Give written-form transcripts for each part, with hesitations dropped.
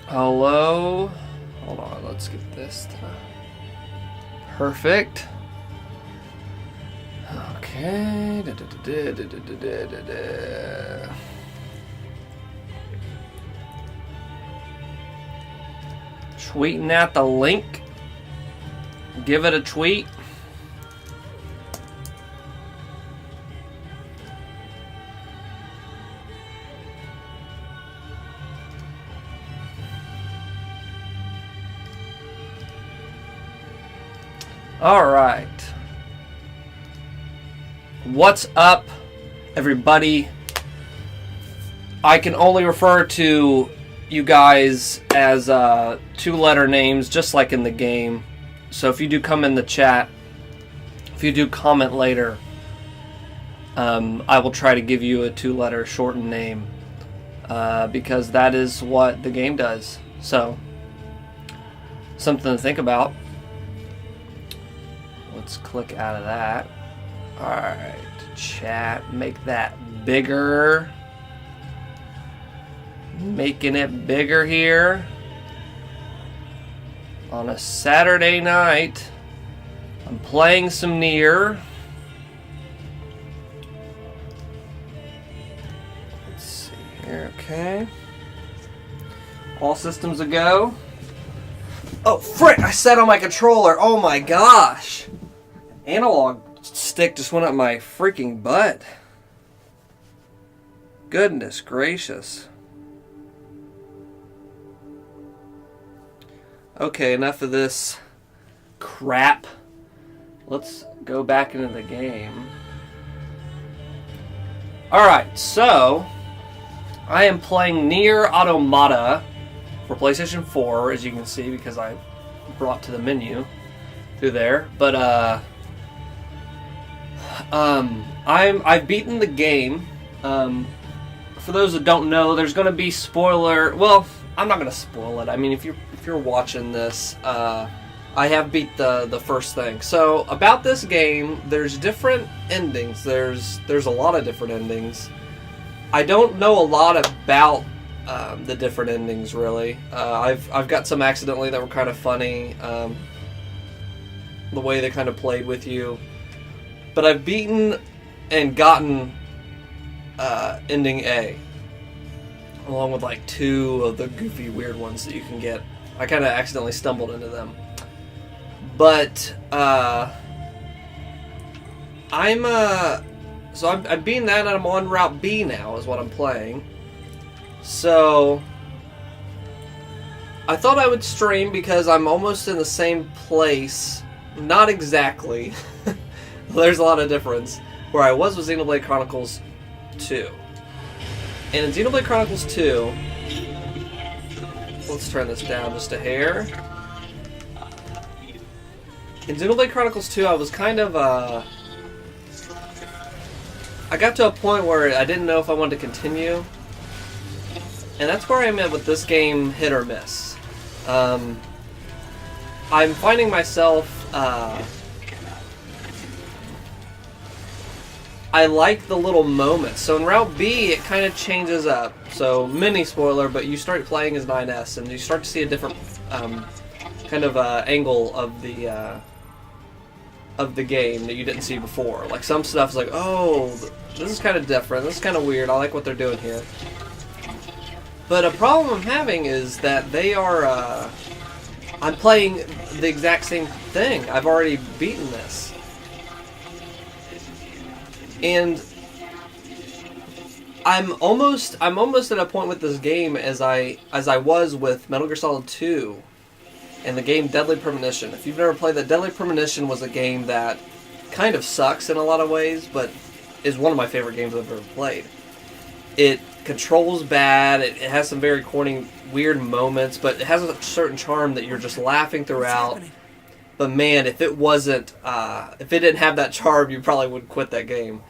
Hello? Hold on, let's get this done. Perfect. Okay. Tweeting out the link. Give it a tweet. All right. What's up, everybody? I can only refer to you guys as two-letter names, just like in the game. So if you do come in the chat, if you do comment later, I will try to give you a two-letter shortened name, because that is what the game does. So, something to think about. Let's click out of that. Alright, chat, make that bigger. Making it bigger here. On a Saturday night, I'm playing some Nier. Let's see here, okay. All systems a go. Oh, frick, I sat on my controller. Oh my gosh. Analog stick just went up my freaking butt. Goodness gracious. Okay, enough of this crap. Let's go back into the game. Alright, so I am playing Nier Automata for PlayStation 4, as you can see, because I brought to the menu through there. But I've beaten the game. For those that don't know, there's going to be spoiler. Well, I'm not going to spoil it. I mean, if you're watching this, I have beat the first thing. So about this game, there's different endings. There's a lot of different endings. I don't know a lot about the different endings really. I've got some accidentally that were kind of funny. The way they kind of played with you. But I've beaten and gotten ending A, along with like two of the goofy weird ones that you can get. I kind of accidentally stumbled into them. But I'm beating that, and I'm on Route B now is what I'm playing. So I thought I would stream because I'm almost in the same place. Not exactly. There's a lot of difference. Where I was with Xenoblade Chronicles 2. And in Xenoblade Chronicles 2, let's turn this down just a hair. In Xenoblade Chronicles 2, I was kind of, I got to a point where I didn't know if I wanted to continue. And that's where I'm at with this game, hit or miss. I'm finding myself, I like the little moments. So in Route B, it kind of changes up. So, mini spoiler, but you start playing as 9S, and you start to see a different kind of angle of the game that you didn't see before. Like, some stuff's like, oh, this is kind of different. This is kind of weird. I like what they're doing here. But a problem I'm having is that they are, I'm playing the exact same thing. I've already beaten this. And I'm almost at a point with this game as I was with Metal Gear Solid 2 and the game Deadly Premonition. If you've never played that, Deadly Premonition was a game that kind of sucks in a lot of ways, but is one of my favorite games I've ever played. It controls bad, it has some very corny, weird moments, but it has a certain charm that you're just laughing throughout. But man, if it wasn't, if it didn't have that charm, you probably would quit that game.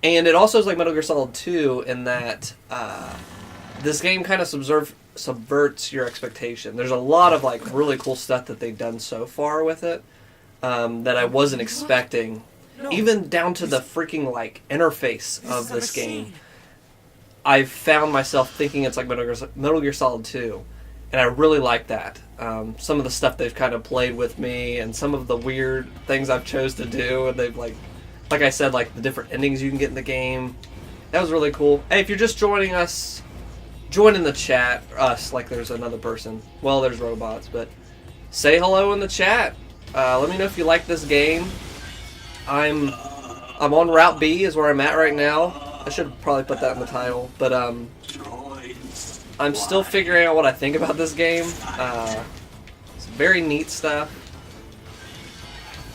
And it also is like Metal Gear Solid 2 in that this game kind of subverts your expectation. There's a lot of like really cool stuff that they've done so far with it that I wasn't expecting. Even down to the freaking like interface of this game. I've found myself thinking it's like Metal Gear Solid 2. And I really like that. Some of the stuff they've kind of played with me, and some of the weird things I've chose to do, and they've like I said, like the different endings you can get in the game. That was really cool. Hey, if you're just joining us, join in the chat. Us, like there's another person. Well, there's robots, but say hello in the chat. Let me know if you like this game. I'm on Route B is where I'm at right now. I should probably put that in the title, but I'm still figuring out what I think about this game. It's very neat stuff.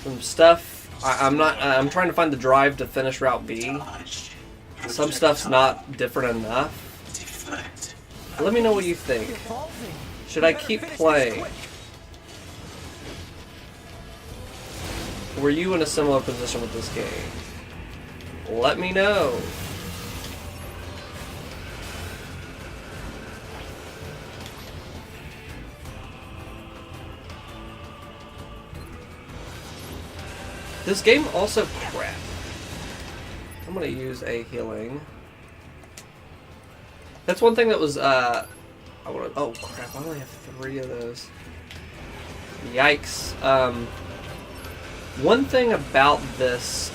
Some stuff I'm trying to find the drive to finish Route B. Some stuff's not different enough. Let me know what you think. Should I keep playing? Were you in a similar position with this game? Let me know. This game also crap. I'm gonna use a healing. That's one thing that was oh crap, I only have 3 of those. Yikes. One thing about this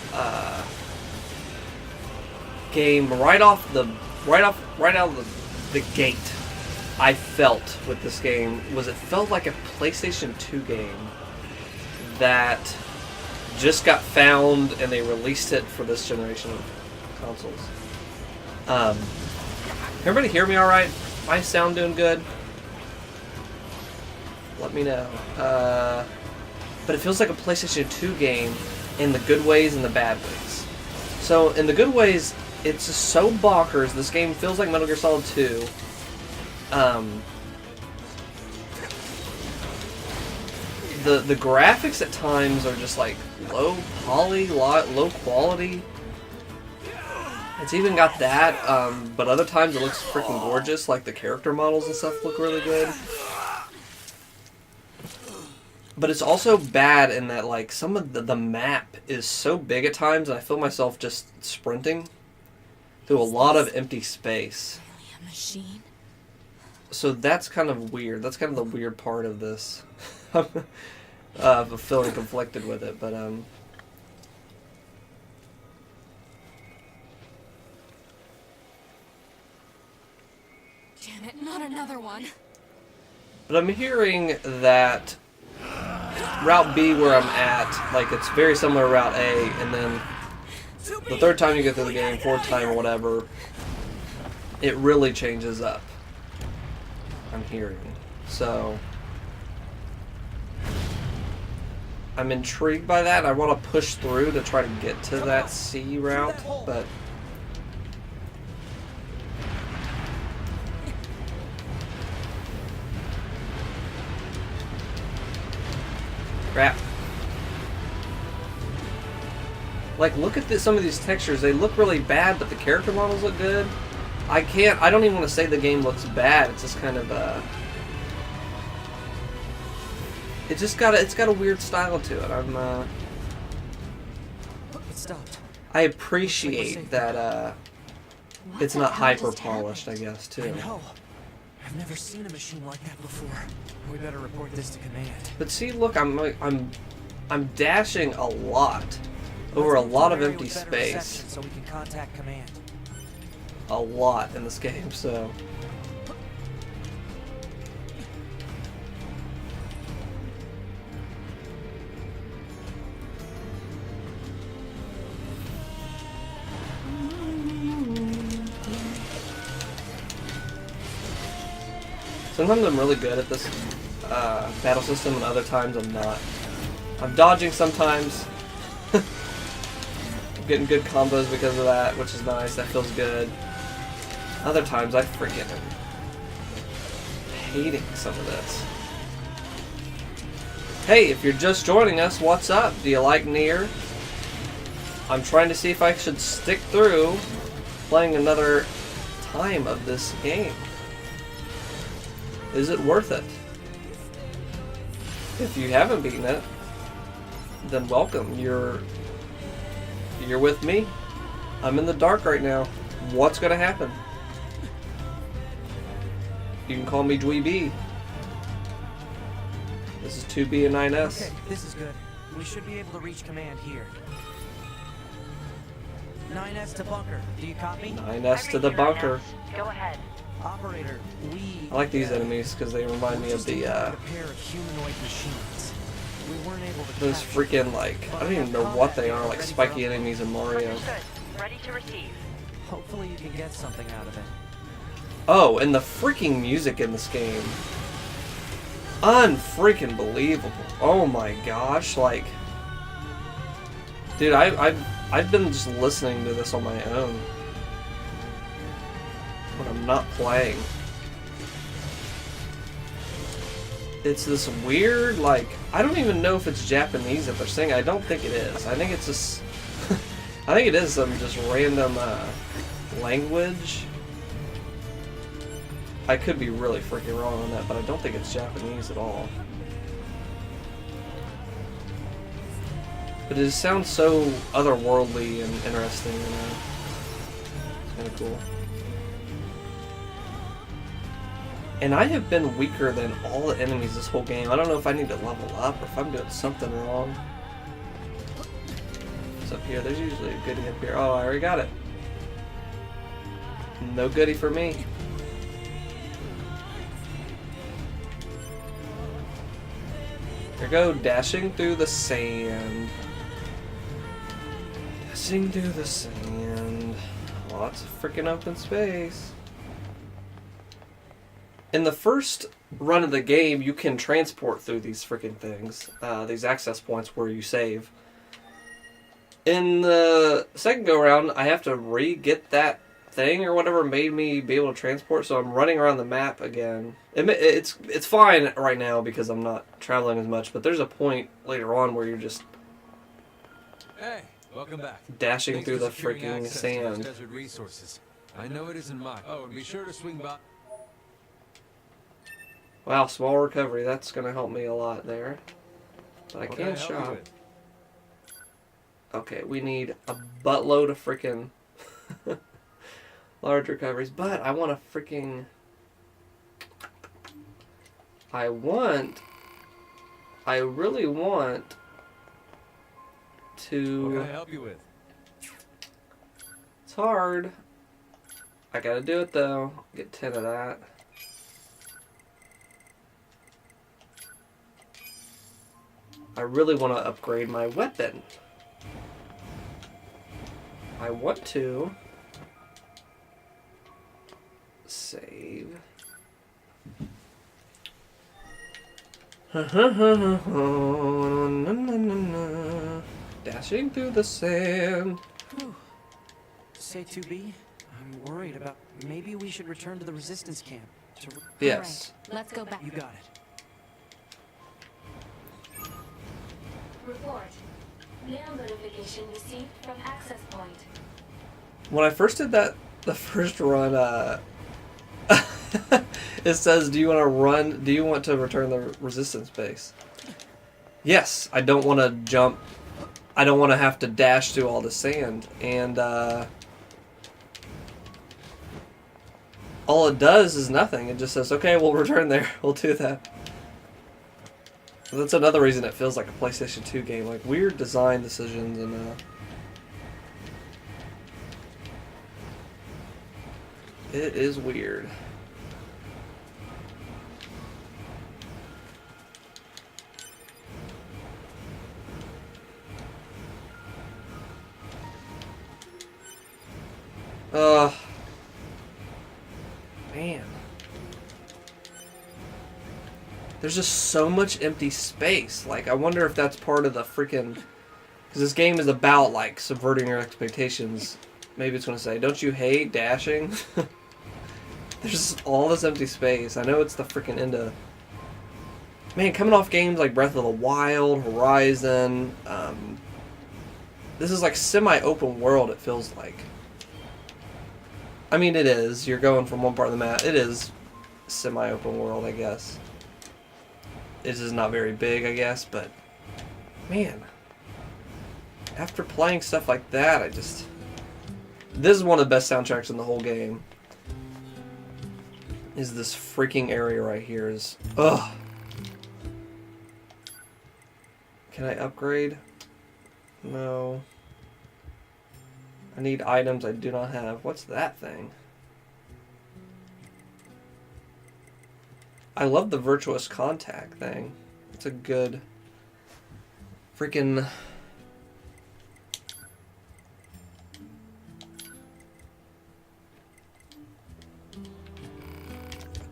game right out of the gate I felt with this game was it felt like a PlayStation 2 game that just got found and they released it for this generation of consoles. Everybody hear me alright? My sound doing good? Let me know. But it feels like a PlayStation 2 game in the good ways and the bad ways. So in the good ways, it's just so bonkers. This game feels like Metal Gear Solid 2. The graphics at times are just like low poly, low quality. It's even got that, but other times it looks freaking gorgeous. Like the character models and stuff look really good. But it's also bad in that like some of the map is so big at times, and I feel myself just sprinting through a lot of empty space. So that's kind of weird. That's kind of the weird part of this. Feeling conflicted with it, but damn it, not another one. But I'm hearing that Route B where I'm at, like it's very similar to Route A, and then the 3rd time you get through the game, 4th time or whatever, it really changes up. I'm hearing. So I'm intrigued by that. I want to push through to try to get to that C route, but Crap. Like, look at some of these textures. They look really bad, but the character models look good. I don't even want to say the game looks bad. It's just kind of, it's got a weird style to it. It stopped. I appreciate that, it's not hyper polished, I guess, too. I know. I've never seen a machine like that before. We better report this to command. But see, look, I'm dashing a lot over a lot of empty space. So we can contact command. A lot in this game, so. Sometimes I'm really good at this battle system, and other times I'm not. I'm dodging sometimes. I'm getting good combos because of that, which is nice. That feels good. Other times I freaking am hating some of this. Hey, if you're just joining us, what's up? Do you like Nier? I'm trying to see if I should stick through playing another time of this game. Is it worth it? If you haven't beaten it, then welcome. You're with me. I'm in the dark right now. What's gonna happen? You can call me Dweeby. This is 2B and 9S. Okay, this is good. We should be able to reach command here. 9S to bunker. Do you copy? 9S to the bunker. Go ahead. Operator, I like these enemies because they remind me of the a pair of humanoid machines. We weren't able to those capture freaking, like, I don't even know what they are, like spiky enemies in Mario. Understood. Ready to receive. Hopefully you can get something out of it. Oh, and the freaking music in this game. Unfreaking believable. Oh my gosh, like, dude, I've been just listening to this on my own when I'm not playing. It's this weird, like, I don't even know if it's Japanese that they're saying. I don't think it is. I think it's just I think it is some just random language. I could be really freaking wrong on that, but I don't think it's Japanese at all. But it just sounds so otherworldly and interesting, you know. It's kind of cool. And I have been weaker than all the enemies this whole game. I don't know if I need to level up or if I'm doing something wrong. What's up here? There's usually a goodie up here. Oh, I already got it. No goodie for me. Here we go, dashing through the sand. Dashing through the sand. Lots of freaking open space. In the first run of the game, you can transport through these freaking things, these access points where you save. In the second go-around, I have to re-get that thing or whatever made me be able to transport, so I'm running around the map again. It's fine right now because I'm not traveling as much, but there's a point later on where you're just Hey, welcome back. dashing Thanks through for the securing freaking access to those sand. desert resources. I know it isn't mine. Oh, and be sure to swing by. Wow, small recovery. That's going to help me a lot there. But I What can I help you shop. with? Okay, we need a buttload of freaking large recoveries. But I want a freaking... I really want to... What can I help you with? It's hard. I gotta do it though. Get 10 of that. I really want to upgrade my weapon. I want to save. Dashing through the sand. Whew. Say 2B, I'm worried about maybe we should return to the resistance camp. Yes. Let's go back. You got it. Report. Mail notification received from access point. When I first did that, the first run, it says, do you want to return the resistance base? Yes, I don't want to jump. I don't want to have to dash through all the sand. And, all it does is nothing. It just says, okay, we'll return there. We'll do that. That's another reason it feels like a PlayStation 2 game. Like, weird design decisions and, it is weird. Man. There's just so much empty space. Like, I wonder if that's part of the freaking... Because this game is about, like, subverting your expectations. Maybe it's going to say, don't you hate dashing? There's just all this empty space. I know it's the freaking end of... Man, coming off games like Breath of the Wild, Horizon... this is like semi-open world, it feels like. I mean, it is. You're going from one part of the map. It is semi-open world, I guess. It's just not very big, I guess, but... Man. After playing stuff like that, I just... This is one of the best soundtracks in the whole game. Is this freaking area right here is... Ugh. Can I upgrade? No. I need items I do not have. What's that thing? I love the virtuous contact thing. It's a good freaking...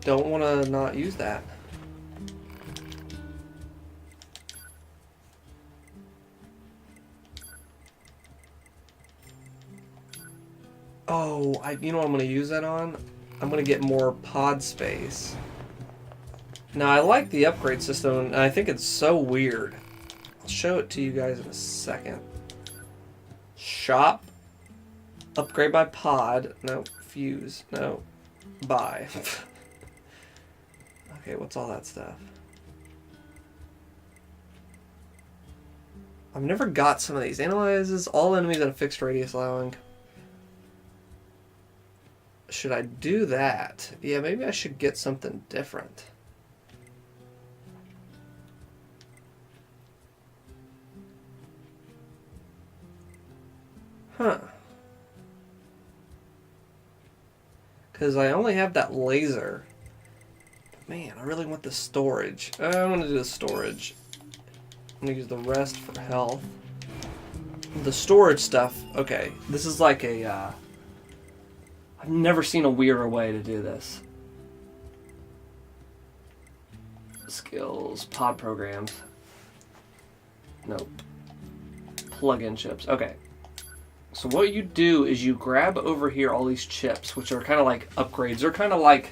Don't want to not use that. Oh, you know what I'm going to use that on? I'm going to get more pod space. Now, I like the upgrade system, and I think it's so weird. I'll show it to you guys in a second. Shop. Upgrade by pod. No. Fuse. No. Buy. Okay, what's all that stuff? I've never got some of these. Analyzes all enemies at a fixed radius allowing... Should I do that? Yeah, maybe I should get something different. Huh. Because I only have that laser. Man, I really want the storage. I'm going to do the storage. I'm going to use the rest for health. The storage stuff, okay. This is like a... I've never seen a weirder way to do this. Skills, pod programs. Nope. Plug-in chips. Okay. So what you do is you grab over here all these chips, which are kind of like upgrades. They're kind of like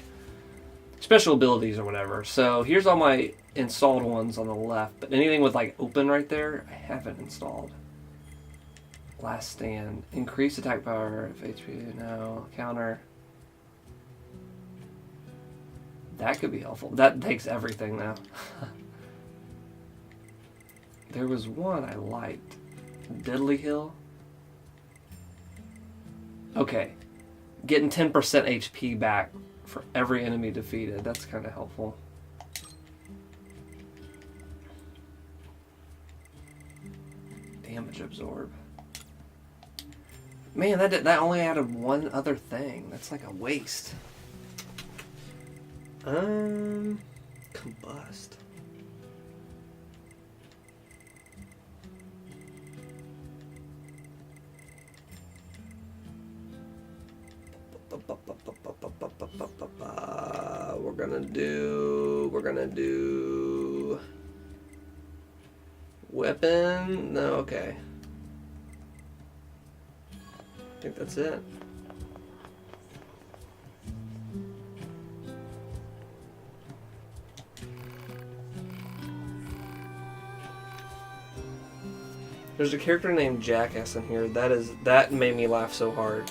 special abilities or whatever. So here's all my installed ones on the left. But anything with like open right there, I haven't installed. Last stand. Increase attack power of HP. No. Counter. That could be helpful. That takes everything now. There was one I liked. Deadly Hill. Okay. Getting 10% HP back for every enemy defeated. That's kind of helpful. Damage absorb. Man, that only added one other thing. That's like a waste. Combust. We're gonna do weapon. No, okay. I think that's it. There's a character named Jackass in here. That made me laugh so hard.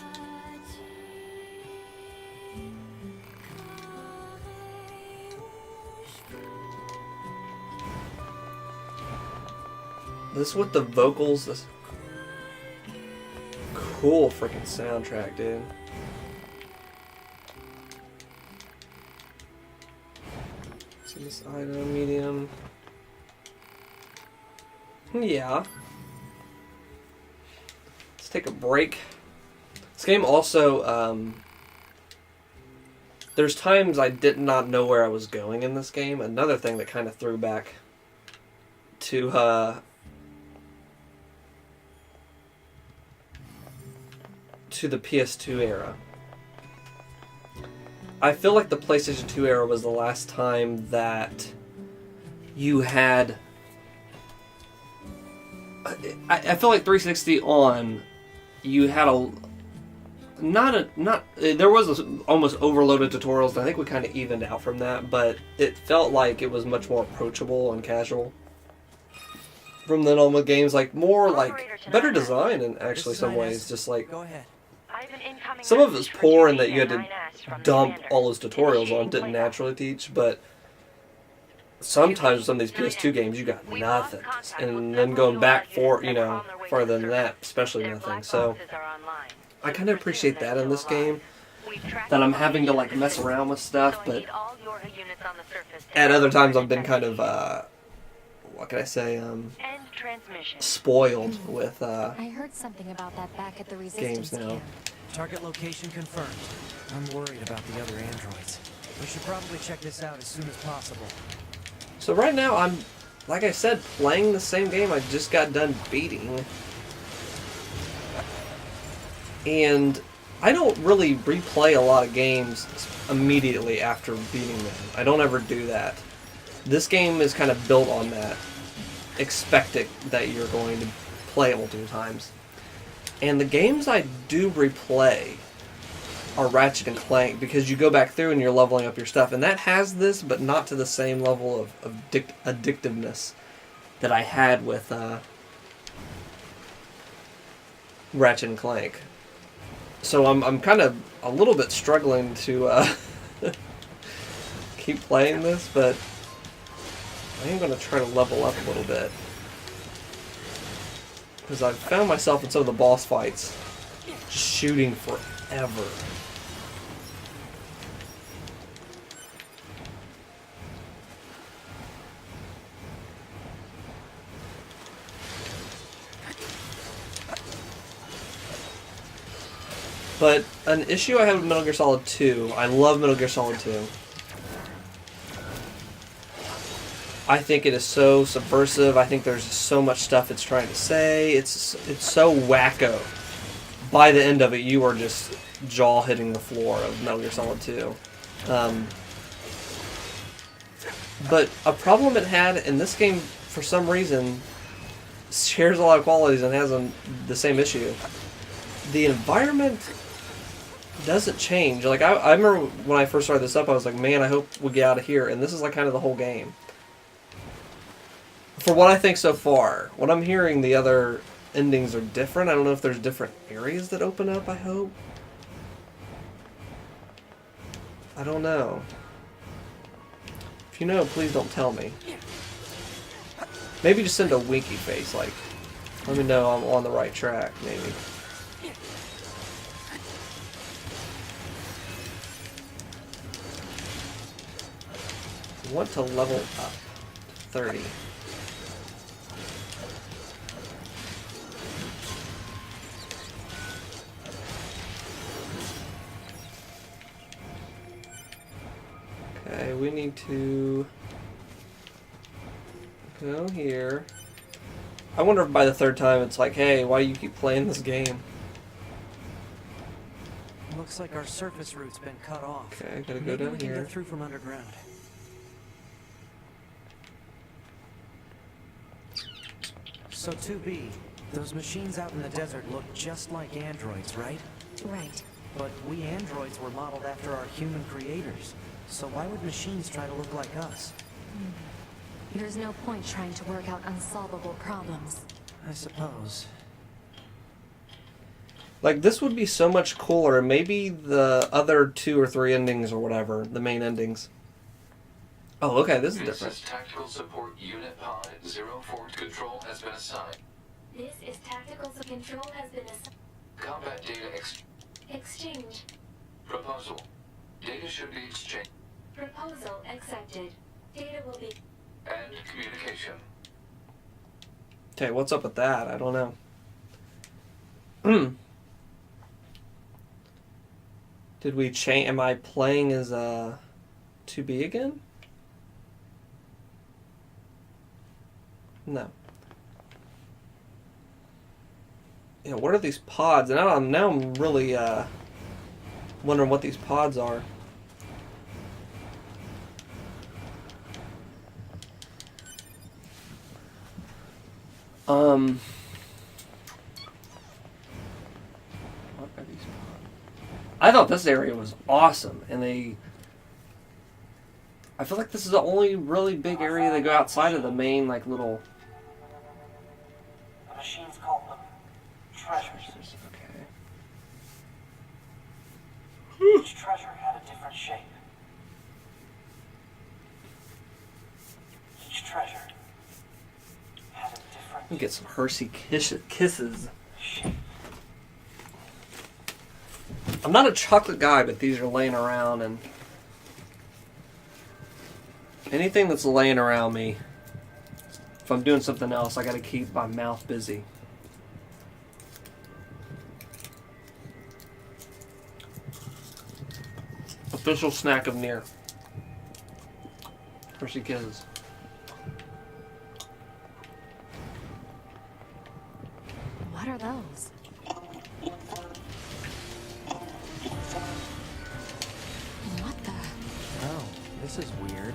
This with the vocals, this cool freaking soundtrack, dude. See this item, medium. Yeah. Let's take a break. This game also, there's times I did not know where I was going in this game. Another thing that kind of threw back to, the PS2 era. I feel like the PlayStation 2 era was the last time that you had... I feel like 360 on, you had there was almost overloaded tutorials, and I think we kind of evened out from that, but it felt like it was much more approachable and casual. From then on with games, like, more, like, better design in actually some ways, just like... Go ahead. Some of it was poor in that you had to dump all those tutorials on, didn't naturally teach, but sometimes some of these PS2 games you got nothing, and then going back farther than that, especially nothing. So I kind of appreciate that in this game, that I'm having to like mess around with stuff, but at other times I've been kind of what can I say, spoiled with I heard something about that back at the Resistance games now. camp. Target location confirmed. I'm worried about the other androids. We should probably check this out as soon as possible. So right now I'm, like I said, playing the same game I just got done beating. And I don't really replay a lot of games immediately after beating them. I don't ever do that. This game is kind of built on that. Expecting that you're going to play it multiple times. And the games I do replay are Ratchet and Clank, because you go back through and you're leveling up your stuff. And that has this, but not to the same level of addictiveness that I had with Ratchet and Clank. So I'm kind of a little bit struggling to keep playing this, but I am going to try to level up a little bit. Because I've found myself in some of the boss fights just shooting forever. But an issue I have with Metal Gear Solid 2, I love Metal Gear Solid 2. I think it is so subversive. I think there's so much stuff it's trying to say. It's so wacko. By the end of it, you are just jaw hitting the floor of Metal Gear Solid 2. But a problem it had in this game, for some reason, shares a lot of qualities and has the same issue. The environment doesn't change. Like I remember when I first started this up, I was like, man, I hope we get out of here. And this is like kind of the whole game. For what I think so far, what I'm hearing, the other endings are different. I don't know if there's different areas that open up, I hope. I don't know. If you know, please don't tell me. Maybe just send a winky face, like, let me know I'm on the right track, maybe. I want to level up 30. Okay, we need to go here. I wonder if by the third time it's like, hey, why do you keep playing this game? Looks like our surface route's been cut off. Okay, gotta go Maybe down we can here. get through from underground. So 2B, those machines out in the desert look just like androids, right? Right. But we androids were modeled after our human creators. So why would machines try to look like us? There's no point trying to work out unsolvable problems. I suppose. Like, this would be so much cooler. Maybe the other 2 or 3 endings or whatever, the main endings. Oh, okay, this is different. This is Tactical Support Unit Pod 04 control has been assigned. This is tactical control has been assigned. Combat data Exchange. proposal. Data should be exchanged. Proposal accepted. Data will be. And communication. Okay, what's up with that? I don't know. Did we change? Am I playing as 2B again? No. Yeah, what are these pods? Now I'm really wondering what these pods are. What are these pods? I thought this area was awesome, and I feel like this is the only really big area they go outside of the main, like, little... The machines called them treasures. Okay. Each treasure had a different shape. Each treasure had a different Let me get some Hershey kisses. shape. I'm not a chocolate guy, but these are laying around, and anything that's laying around me, if I'm doing something else, I gotta keep my mouth busy. Official snack of Nier. Hershey Kisses. What are those? What the? Oh, this is weird.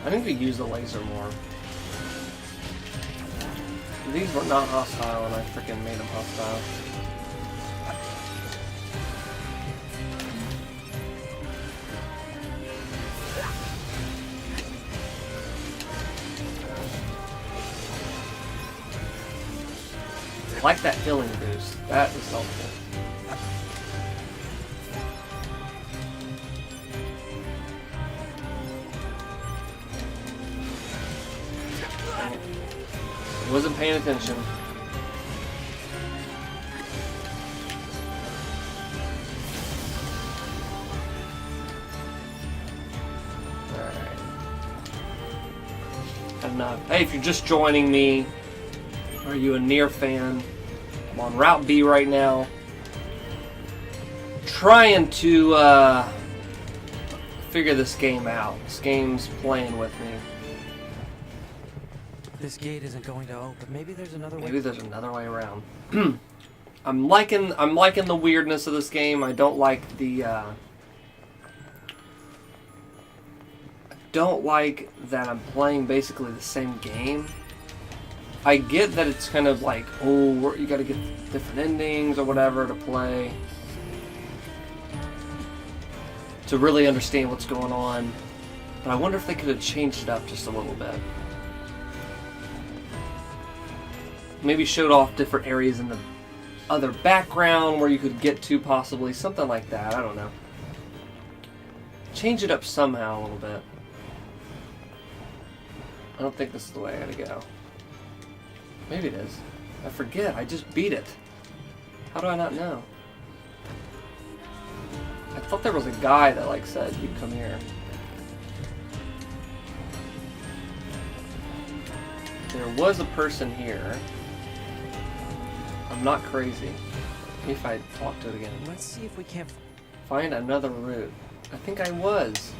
I need to use the laser more. These were not hostile, and I freaking made them hostile. I like that healing boost. That is helpful. Wasn't paying attention. Alright. Enough. Hey, if you're just joining me, are you a Nier fan? I'm on Route B right now. Trying to figure this game out. This game's playing with me. This gate isn't going to open. Maybe there's another way. Maybe there's another way around. I'm liking the weirdness of this game. I don't like the I don't like that I'm playing basically the same game. I get that it's kind of like, oh, you gotta get different endings or whatever to play to really understand what's going on. But I wonder if they could have changed it up just a little bit. Maybe showed off different areas in the other background where you could get to, possibly. Something like that. I don't know. Change it up somehow a little bit. I don't think this is the way I gotta go. Maybe it is. I forget. I just beat it. How do I not know? I thought there was a guy that like said, you come here. There was a person here. I'm not crazy. Maybe if I talk to it again. Let's see if we can't. Find another route. I think I was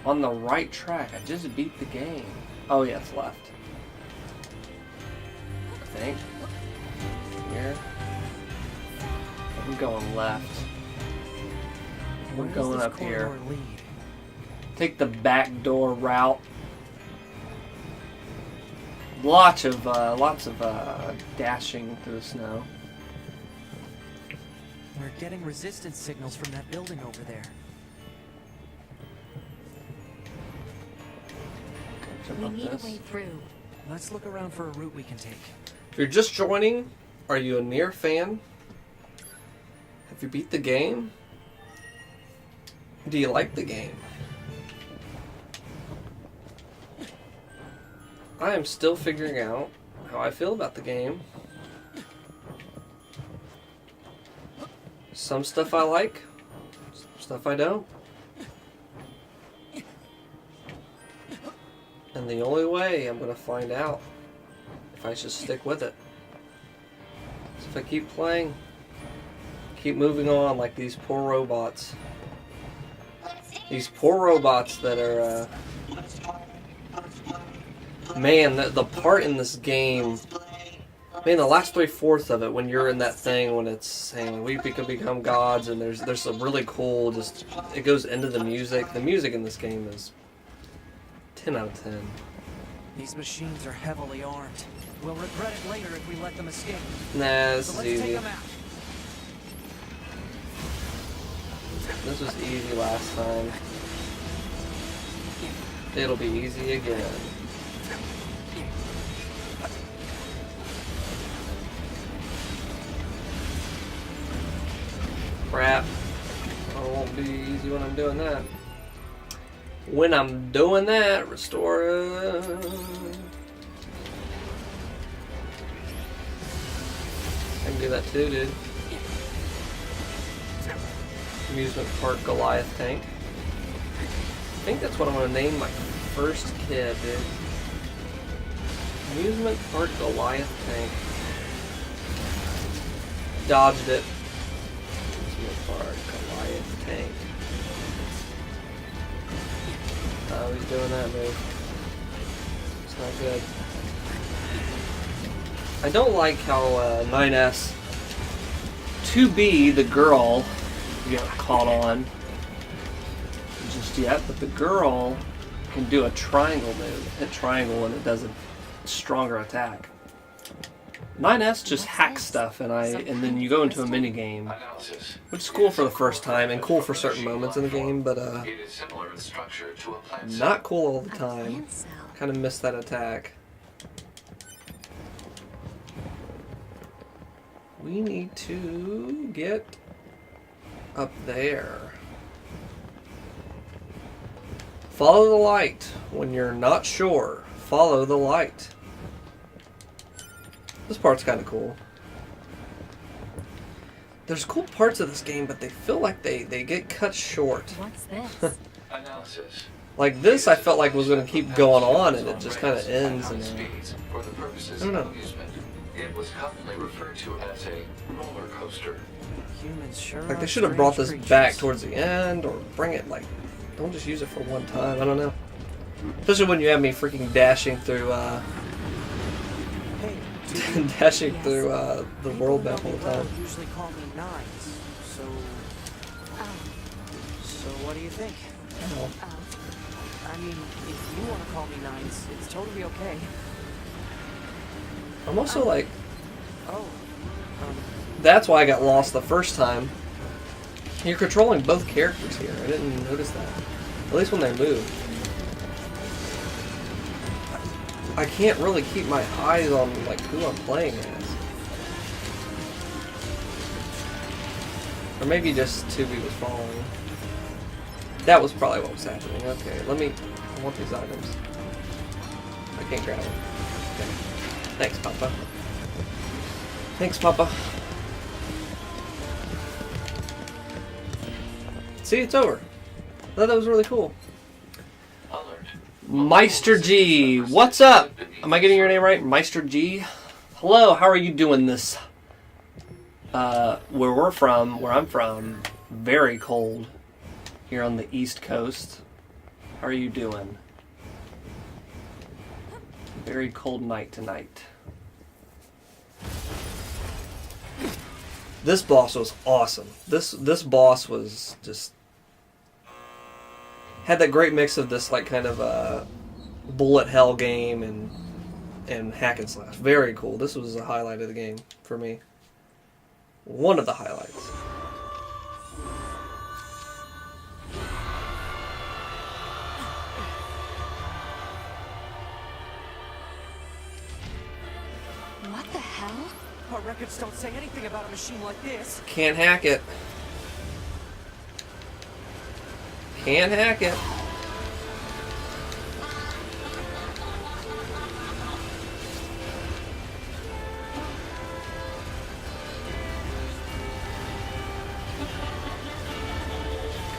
on the right track. I just beat the game. Oh yeah, it's left. I think. here. I'm going left. We're Where does going this up here. corridor lead? Take the back door route. Lots of dashing through the snow. We're getting resistance signals from that building over there. Jump We up need this. a way through. Let's look around for a route we can take. If you're just joining, are you a Nier fan? Have you beat the game? Do you like the game? I am still figuring out how I feel about the game. Some stuff I like, some stuff I don't. And the only way I'm going to find out if I should stick with it is if I keep playing, keep moving on like these poor robots. These poor robots that are, man, the part in this game, man, the last 3/4 of it, when you're in that thing, when it's saying we could become gods, and there's some really cool, just, it goes into the music. The music in this game is 10 out of 10. These machines are heavily armed. We'll regret it later if we let them escape. Nah, this So is let's take easy. them out. This was easy last time. It'll be easy again. Crap. Oh, it won't be easy when I'm doing that. When I'm doing that, restore it. I can do that too, dude. Amusement Park Goliath tank. I think that's what I'm gonna name my first kid, dude. Amusement Park Goliath tank. Dodged it. Amusement Park Goliath tank. Oh, he's doing that move. It's not good. I don't like how 9S to be the girl get caught on just yet, but the girl can do a triangle move. Hit triangle and it does a stronger attack. 9S just hacks stuff and then you go into a mini game, Analysis. which is cool for the first time and cool for certain moments in the game, but It is similar in structure to a plant cell. not cool all the A time. plant cell. Kind of missed that attack. We need to get up there. Follow the light. When you're not sure, follow the light. This part's kind of cool. There's cool parts of this game, but they feel like they get cut short. What's this? Analysis. Like this, I felt like was going to keep going on, and it just kind of ends. And Speeds for the purposes I don't know. of amusement. It was commonly referred to as a roller coaster. Humans sure like are they should have brought this strange back creatures. towards the end, or bring it like, don't just use it for one time. I don't know. Especially when you have me freaking dashing through, Hey, do you- dashing Yes. through the world map all the Well, time. usually call me Nines. So, Oh, so what do you think? Oh. oh. I mean, if you want to call me Nines, it's totally okay. I'm also like, Oh, that's why I got lost the first time. You're controlling both characters here. I didn't notice that. At least when they move. I can't really keep my eyes on like who I'm playing as. Or maybe just Tubi was following. That was probably what was happening. Okay, I want these items. I can't grab them. Okay. Thanks, Papa. Thanks, Papa. See, it's over. I thought that was really cool. Alert. Meister G, what's up? Am I getting your name right? Meister G? Hello, how are you doing this? Where I'm from, very cold here on the East Coast. How are you doing? Very cold night tonight. This boss was awesome. This boss was just had that great mix of this like kind of bullet hell game and hack and slash. Very cool. This was a highlight of the game for me. One of the highlights. What the hell? Our records don't say anything about a machine like this. Can't hack it. Can't hack it.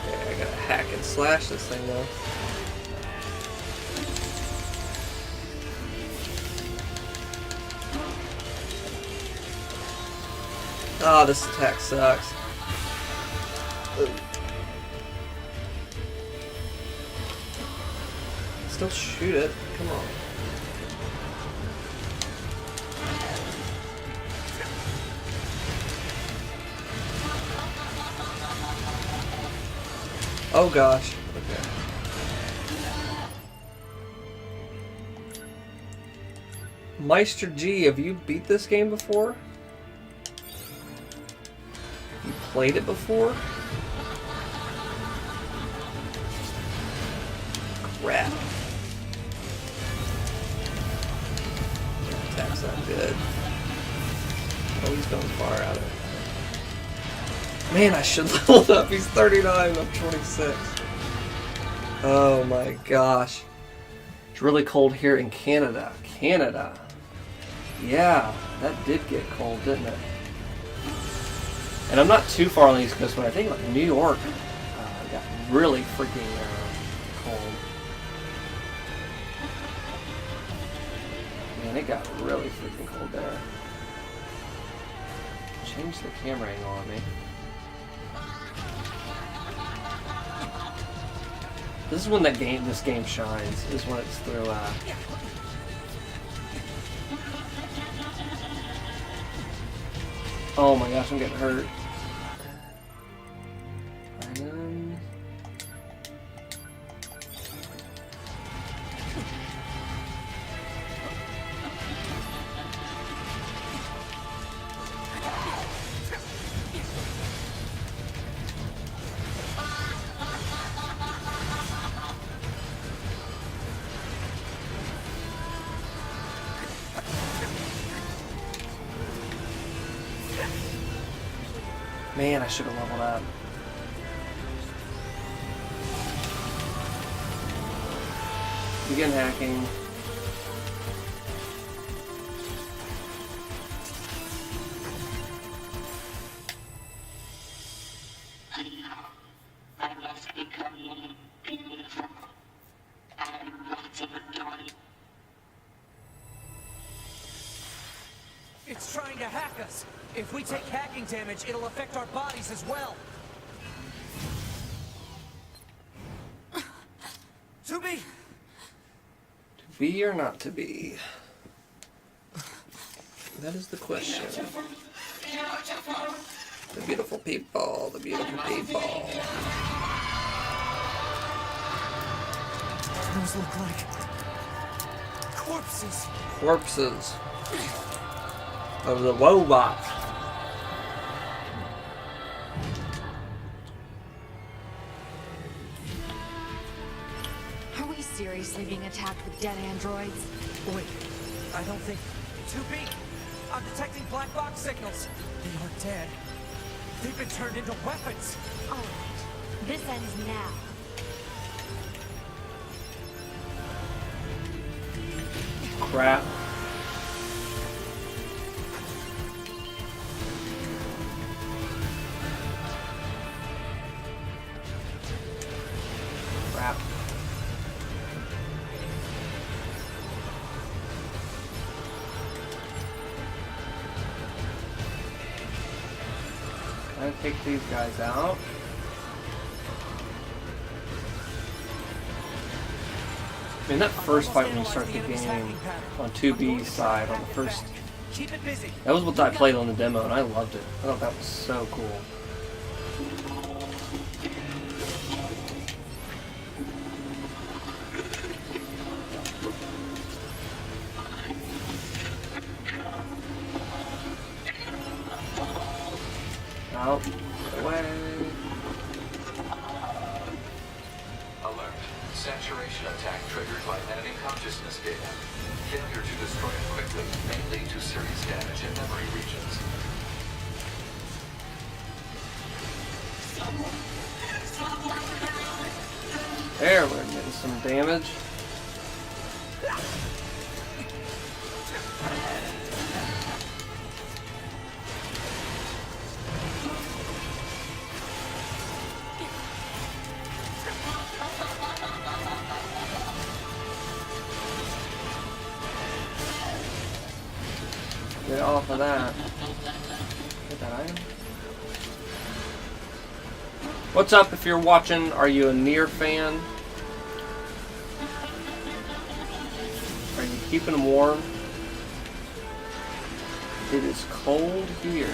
Okay, I gotta hack and slash this thing though. Oh, this attack sucks. Ugh. Still shoot it. Come on. Oh gosh. Okay. Meister G, have you beat this game before? You played it before? Crap. Attack's not good. Oh, he's going far out of it. Man, I should level up. He's 39, I'm 26. Oh my gosh. It's really cold here in Canada. Canada. Yeah, that did get cold, didn't it? And I'm not too far on the East Coast, but I think like New York got really freaking cold. Man, it got really freaking cold there. Change the camera angle on me. This is when this game shines. Is when it's through. Oh my gosh, I'm getting hurt. Man, I should have leveled up. Begin hacking. I must become more beautiful. I'm not even doing. It's trying to hack us. If we take hacking damage, it'll affect our bodies as well. To be. To be or not to be? That is the question. The beautiful people, the beautiful people. Those look like corpses. Corpses of the robots. Are we seriously being attacked with dead androids? Wait, I don't think... 2B! I'm detecting black box signals. They aren't dead. They've been turned into weapons. Alright, this ends now. Crap. Crap. Can I take these guys out? I mean, that first fight when you start the game on 2B's side, on the first Keep it busy. That was what I played on the demo, and I loved it. I thought that was so cool. Out. Get away. Alert. Saturation attack triggered by enemy consciousness data. Failure to destroy it quickly may lead to serious damage in memory regions. There, we're getting some damage. Get off of that. Get that item. What's up if you're watching? Are you a Nier fan? Are you keeping them warm? It is cold here.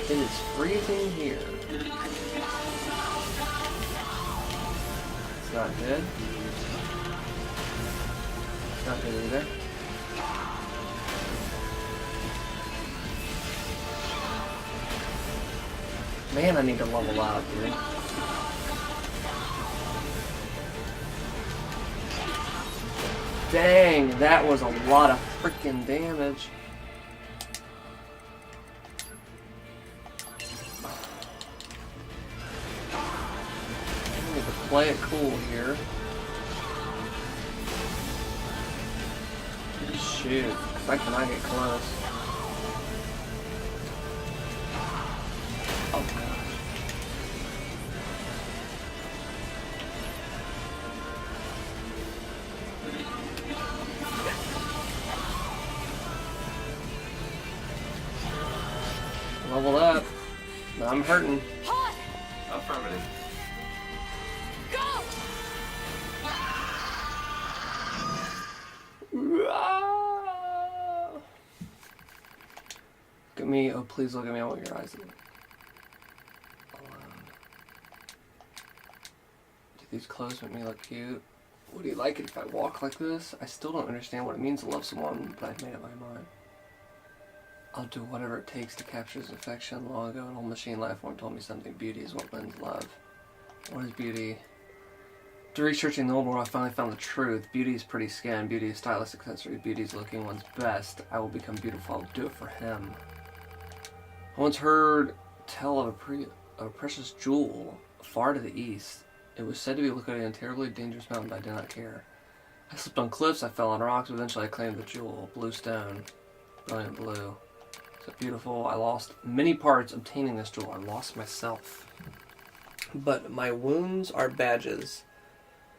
It is freezing here. It's not good. It's not good either. Man, I need to level up, dude. Dang, that was a lot of freaking damage. I need to play it cool here. Shoot, if I cannot get close. Oh gosh. Leveled up. I'm hurting. Affirmative. Look at me. Oh, please look at me. I want your eyes. Do these clothes make me look cute? Would you like it if I walk like this? I still don't understand what it means to love someone, but I've made up my mind. I'll do whatever it takes to capture his affection. Long ago, an old machine life form told me something. Beauty is what wins love. What is beauty? After researching the old world, I finally found the truth. Beauty is pretty skin. Beauty is stylistic accessory. Beauty is looking one's best. I will become beautiful. I'll do it for him. I once heard tell of a precious jewel far to the east. It was said to be located in a terribly dangerous mountain, but I did not care. I slipped on cliffs, I fell on rocks, but eventually I claimed the jewel. Blue stone. Brilliant blue. So beautiful. I lost many parts obtaining this jewel. I lost myself. But my wounds are badges.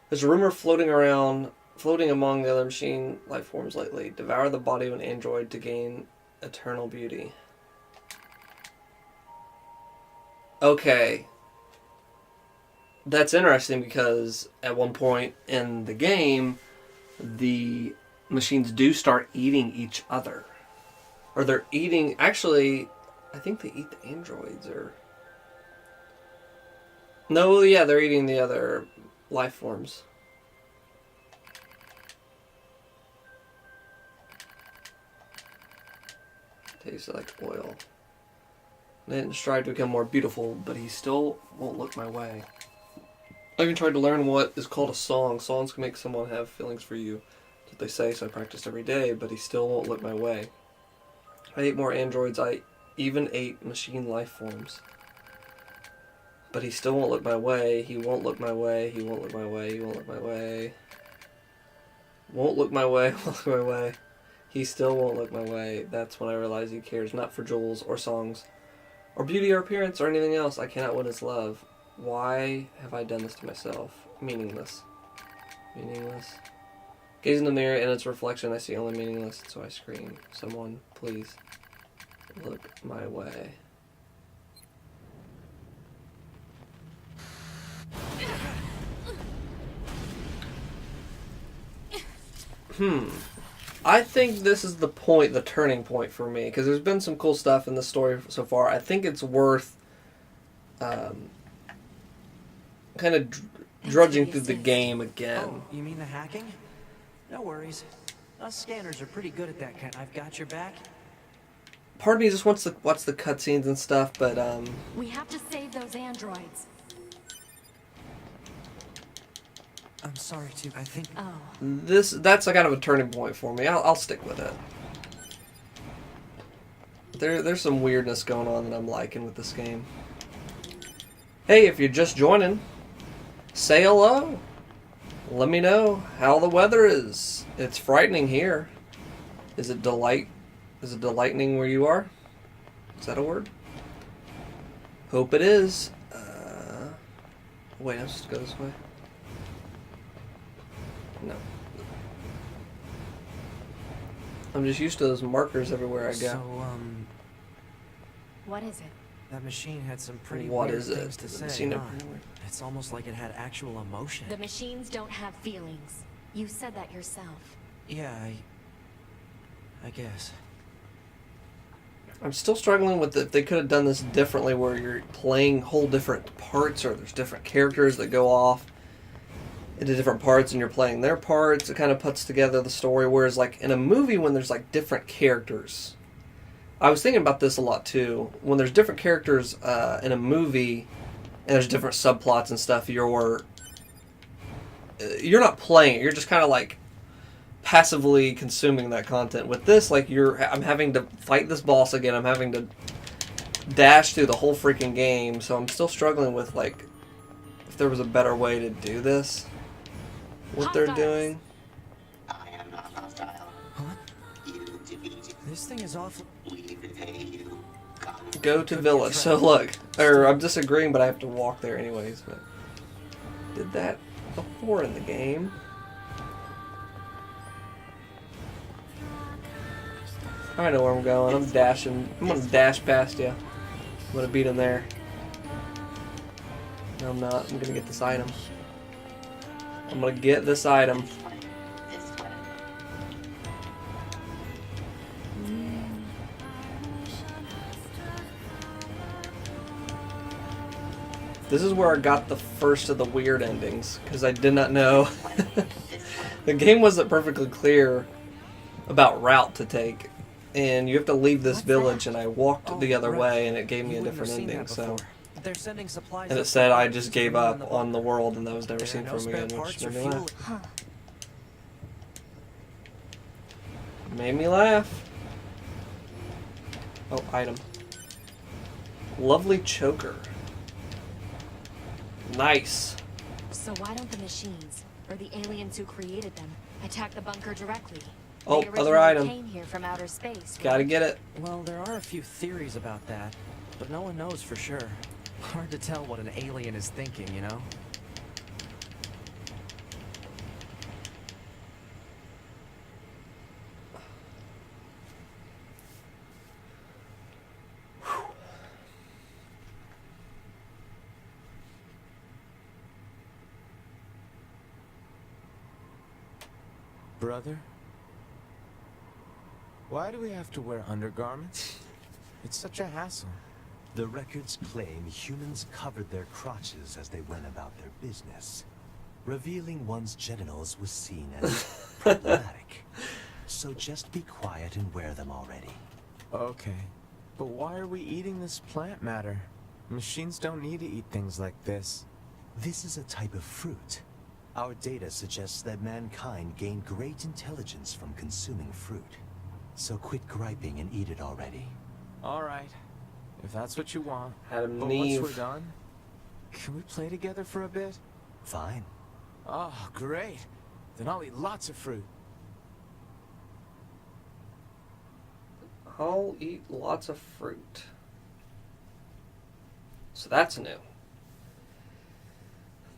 There's a rumor floating among the other machine life forms lately. Devour the body of an android to gain eternal beauty. Okay. That's interesting because at one point in the game, the machines do start eating each other. Or they're eating... Actually, I think they eat the androids, or... No, yeah, they're eating the other life forms. Tastes like oil. I didn't strive to become more beautiful, but he still won't look my way. I even tried to learn what is called a song. Songs can make someone have feelings for you. That's what they say, so I practiced every day, but he still won't look my way. I ate more androids. I even ate machine life forms. But he still won't look my way. He won't look my way. He won't look my way. He won't look my way. Won't look my way. Won't look my way. He still won't look my way. That's when I realize he cares not for jewels or songs or beauty or appearance or anything else. I cannot win his love. Why have I done this to myself? Meaningless. Meaningless. Gaze in the mirror and its reflection. I see only meaningless, so I scream. Someone, please, look my way. I think this is the turning point for me, because there's been some cool stuff in the story so far. I think it's worth kind of drudging through the game again. Oh, you mean the hacking? No worries. Us scanners are pretty good at that kind. I've got your back. Part of me just wants to watch the cutscenes and stuff, but We have to save those androids. I'm sorry too. I think. Oh. that's a kind of a turning point for me. I'll stick with it. There's some weirdness going on that I'm liking with this game. Hey, if you're just joining, say hello. Let me know how the weather is. It's frightening here. Is it delightening where you are? Is that a word? Hope it is. Wait, I'm supposed to go this way. No. I'm just used to those markers everywhere I go. So, What is it? that machine had some pretty What weird is it? things to The say, machine huh? everywhere. It's almost like it had actual emotion. The machines don't have feelings. You said that yourself. Yeah, I guess. I'm still struggling with if they could have done this differently, where you're playing whole different parts, or there's different characters that go off into different parts and you're playing their parts. It kind of puts together the story, whereas like in a movie when there's like different characters, I was thinking about this a lot too, when there's different characters in a movie and there's different subplots and stuff, you're not playing it, you're just kind of like passively consuming that content. With this, like, I'm having to fight this boss again, I'm having to dash through the whole freaking game, so I'm still struggling with like if there was a better way to do this. What they're doing. I am not hostile. Huh? You defeated. This thing is awful. We repay you. Go to village. So look, or I'm disagreeing, but I have to walk there anyways. But did that before in the game. I know where I'm going. I'm dashing. I'm gonna dash past you. I'm gonna beat him there. No, I'm not. I'm gonna get this item. I'm gonna get this item. This way. This is where I got the first of the weird endings, because I did not know. The game wasn't perfectly clear about route to take, and you have to leave this What's village, that? and I walked the other right. way, and it gave me You a wouldn't have different seen ending. that So, before. They're sending supplies and up it said the I road just to gave ruin up the on the world, and that was never There seen are no from spare again, which parts or made me fuel. laugh. Huh. Made me laugh. Oh, item. Lovely choker. Nice. So why don't the machines, or the aliens who created them, attack the bunker directly? Oh, They other originally item. Came here from outer space. Gotta right? get it. Well, there are a few theories about that, but no one knows for sure. Hard to tell what an alien is thinking, you know? Brother? Why do we have to wear undergarments? It's such a hassle. The records claim humans covered their crotches as they went about their business. Revealing one's genitals was seen as problematic. So just be quiet and wear them already. Okay, but why are we eating this plant matter? Machines don't need to eat things like this. This is a type of fruit. Our data suggests that mankind gained great intelligence from consuming fruit. So quit griping and eat it already. Alright, if that's what you want. Adam But Neve. once we're done, can we play together for a bit? Fine. Oh, great. Then I'll eat lots of fruit. I'll eat lots of fruit. So that's new.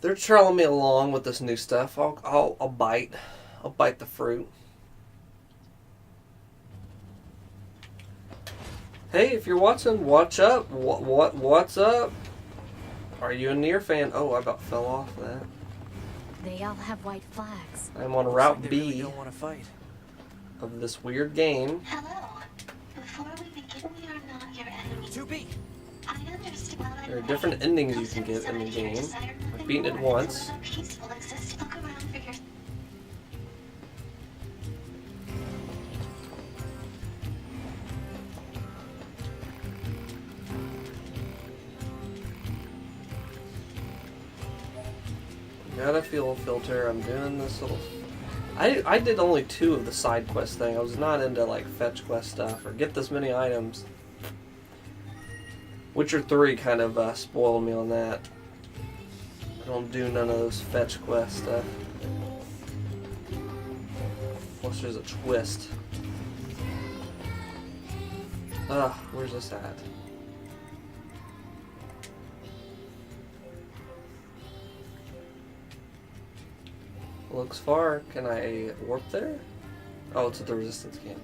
They're trailing me along with this new stuff. I'll bite. I'll bite the fruit. Hey, if you're watching, watch up. What's up? Are you a Nier fan? Oh, I about fell off that. They all have white flags. I'm on Looks Route like they B. really don't want to fight. of this weird game. Hello. Before we begin, we are not your enemy. 2B! I understand. There are different endings you can get in the game. I've beaten it once. Peaceful existence. Look around for your. Got a fuel filter. I'm doing this little. I did only 2 of the side quest thing. I was not into like fetch quest stuff or get this many items. Witcher 3 kind of spoiled me on that. I don't do none of those fetch quest stuff. Plus there's a twist. Ugh, where's this at? Looks far. Can I warp there? Oh, it's at the resistance camp.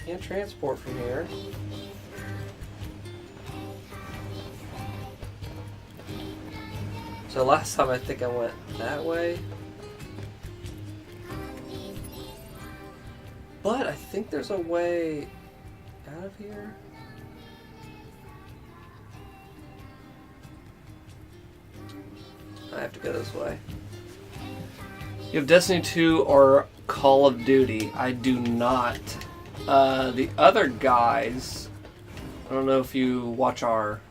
Can't transport from here. So last time I think I went that way. But I think there's a way out of here. I have to go this way. You have Destiny 2 or Call of Duty. I do not. The other guys, I don't know if you watch our...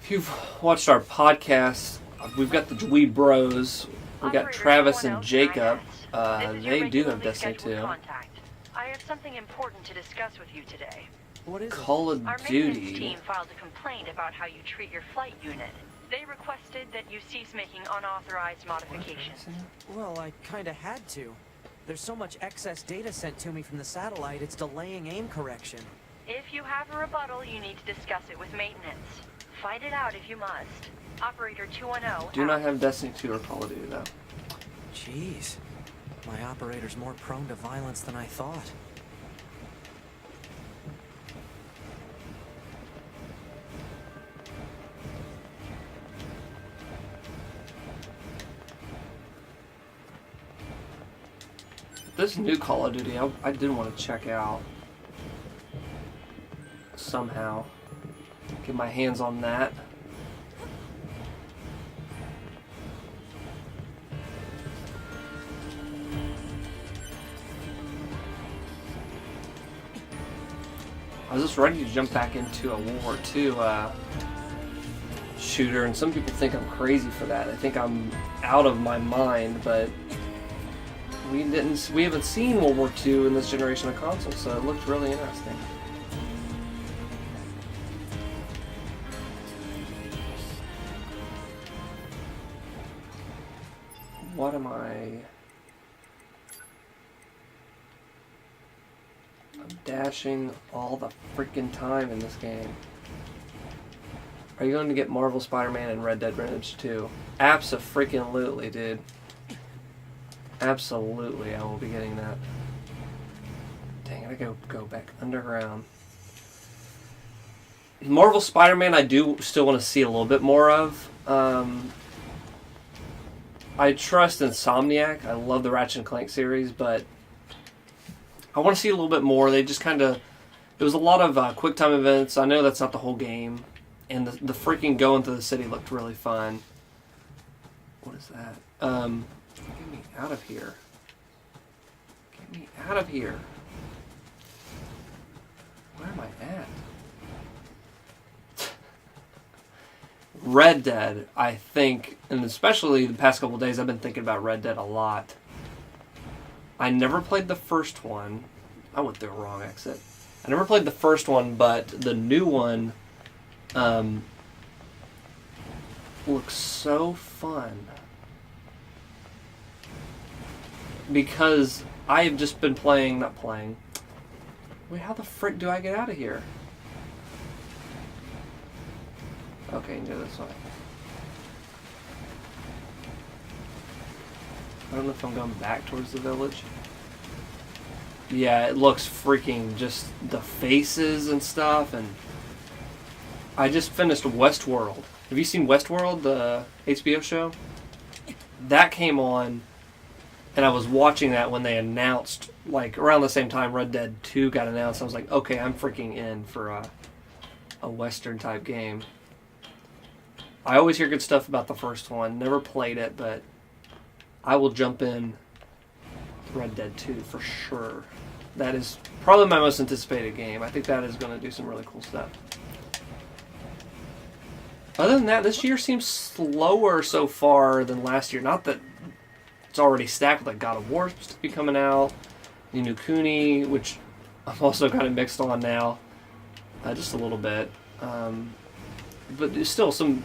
If you've watched our podcast, we've got the Dweeb Bros. We've got Travis and Jacob. They do have Destiny 2. I have something important to discuss with you today. What is Call of Our Duty. maintenance team filed a complaint about how you treat your flight unit. They requested that you cease making unauthorized modifications. Well, I kinda had to. There's so much excess data sent to me from the satellite, it's delaying aim correction. If you have a rebuttal, you need to discuss it with maintenance. Fight it out if you must. Operator 210. Do not have Destiny 2 or Call of Duty though. Jeez. My operator's more prone to violence than I thought. This new Call of Duty, I did want to check out somehow. Get my hands on that. I was just ready to jump back into a World War II shooter, and some people think I'm crazy for that. I think I'm out of my mind, but we haven't seen World War II in this generation of consoles, so it looked really interesting. What am I? I'm dashing all the freaking time in this game. Are you going to get Marvel Spider-Man and Red Dead Redemption 2? Abso-freaking-lutely, dude. Absolutely, I will be getting that. Dang it, I gotta go back underground. Marvel Spider-Man I do still want to see a little bit more of. I trust Insomniac. I love the Ratchet and Clank series, but I want to see a little bit more. They just kind of... It was a lot of quick time events. I know that's not the whole game. And the freaking going through the city looked really fun. What is that? Get me out of here. Get me out of here. Where am I at? Red Dead, I think, and especially the past couple of days, I've been thinking about Red Dead a lot. I never played the first one. I went through a wrong exit. I never played the first one, but the new one looks so fun. Because I have just been not playing. Wait, how the frick do I get out of here? Okay, I can go this way. I don't know if I'm going back towards the village. Yeah, it looks freaking just the faces and stuff. And I just finished Westworld. Have you seen Westworld, the HBO show? That came on, and I was watching that when they announced, like around the same time Red Dead 2 got announced. I was like, okay, I'm freaking in for a Western type game. I always hear good stuff about the first one. Never played it, but I will jump in Red Dead 2 for sure. That is probably my most anticipated game. I think that is going to do some really cool stuff. Other than that, this year seems slower so far than last year. Not that it's already stacked with like God of War supposed to be coming out, Ni no Kuni, which I'm also kind of mixed on now, just a little bit. But there's still some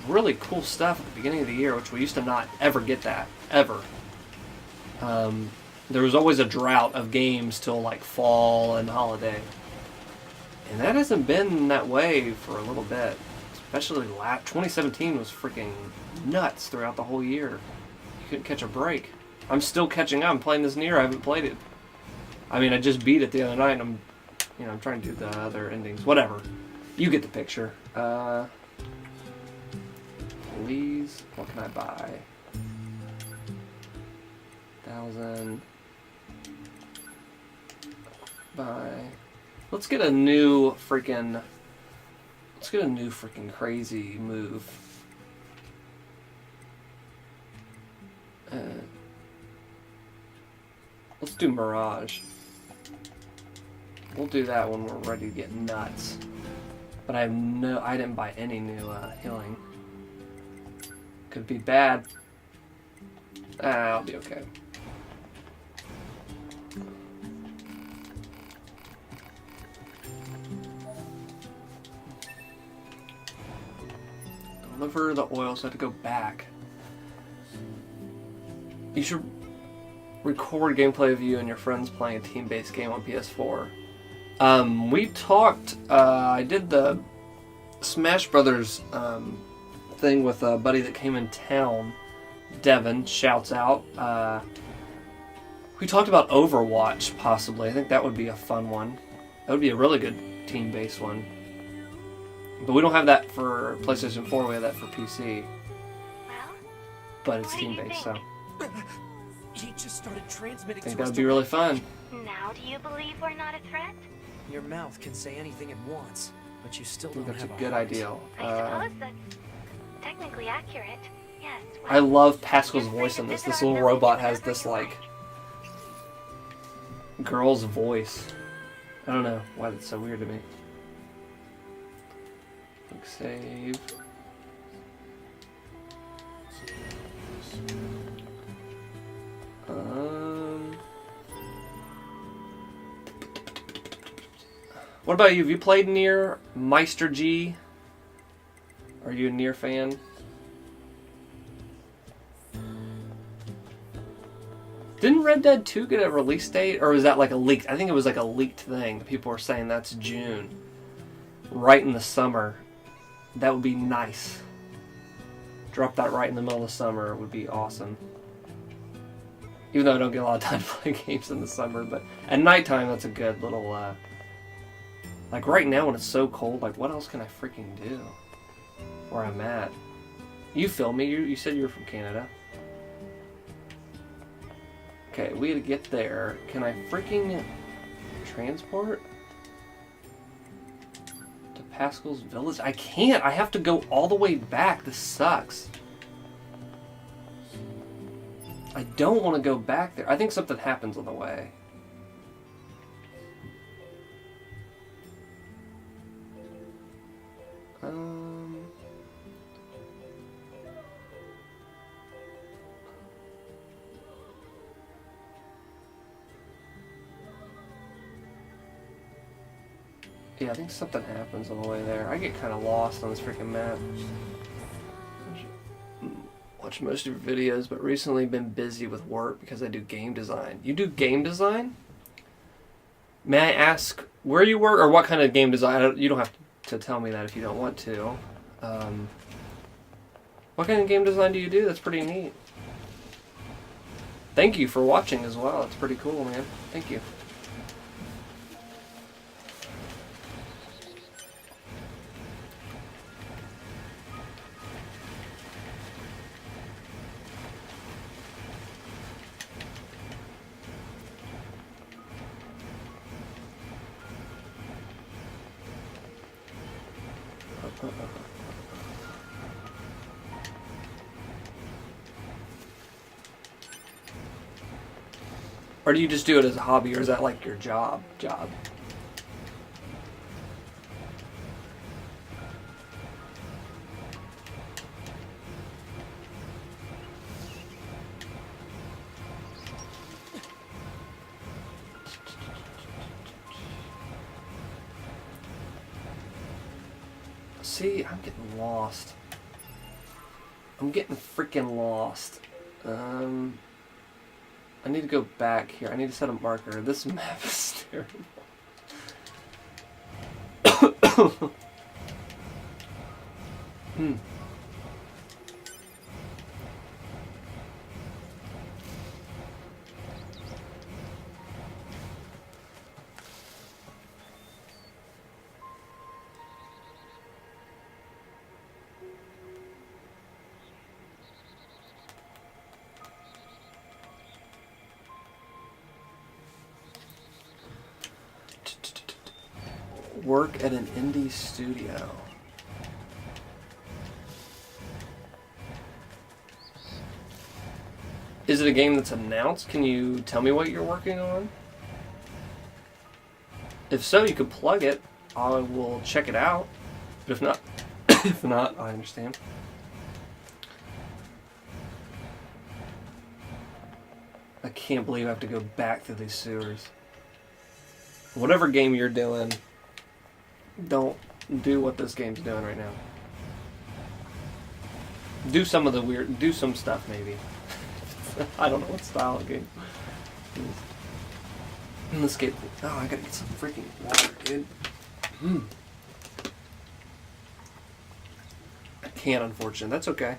really cool stuff at the beginning of the year, which we used to not ever get that, ever. There was always a drought of games till like fall and holiday. And that hasn't been that way for a little bit. Especially 2017 was freaking nuts throughout the whole year. You couldn't catch a break. I'm still catching up. I'm playing this Nier. I haven't played it. I mean, I just beat it the other night, and I'm trying to do the other endings. Whatever. You get the picture. Please, what can I buy? 1,000. Buy. Let's get a new freaking crazy move. Let's do Mirage. We'll do that when we're ready to get nuts. But I didn't buy any new healing. Could be bad. I'll be okay. Deliver the oil, so I have to go back. You should record gameplay of you and your friends playing a team-based game on PS4. We talked, I did the Smash Brothers thing with a buddy that came in town, Devin, shouts out. We talked about Overwatch, possibly. I think that would be a fun one. That would be a really good team-based one. But we don't have that for PlayStation 4, we have that for PC. Well, But it's team-based, so He just started transmitting I think to that us would be really fun. now do you believe we're not a threat? Your mouth can say anything it wants, but you still I think don't that's a have good heart. idea. I suppose that's technically accurate. Yes. Well, I love Pascal's you're voice in free to this. visit This our little village robot has whenever this, you like, girl's voice. I don't know why that's so weird to me. Click save. What about you? Have you played Nier Meister G? Are you a Nier fan? Didn't Red Dead 2 get a release date? Or was that like a leaked? I think it was like a leaked thing. People were saying that's June. Right in the summer. That would be nice. Drop that right in the middle of the summer would be awesome. Even though I don't get a lot of time to play games in the summer. But at nighttime, that's a good little... like right now when it's so cold, like what else can I freaking do? Where I'm at. You feel me. You said you were from Canada. Okay, we gotta get there. Can I freaking transport to Pascal's village? I can't. I have to go all the way back. This sucks. I don't want to go back there. I think something happens on the way. Yeah, I think something happens on the way there. I get kind of lost on this freaking map. Watch most of your videos, but recently been busy with work because I do game design. You do game design? May I ask where you work or what kind of game design? You don't have to tell me that if you don't want to. What kind of game design do you do? That's pretty neat. Thank you for watching as well. It's pretty cool, man. Thank you. Or do you just do it as a hobby, or is that like your job? See, I'm getting lost. I'm getting freaking lost. I need to go back here. I need to set a marker. This map is terrible. Work at an indie studio. Is it a game that's announced? Can you tell me what you're working on? If so, you could plug it. I will check it out. But if not, I understand. I can't believe I have to go back through these sewers. Whatever game you're doing, don't do what this game's doing right now. Do some stuff maybe. I don't know what style of game. Let's get. Oh, I gotta get some freaking water, dude. I can't, unfortunately. That's okay.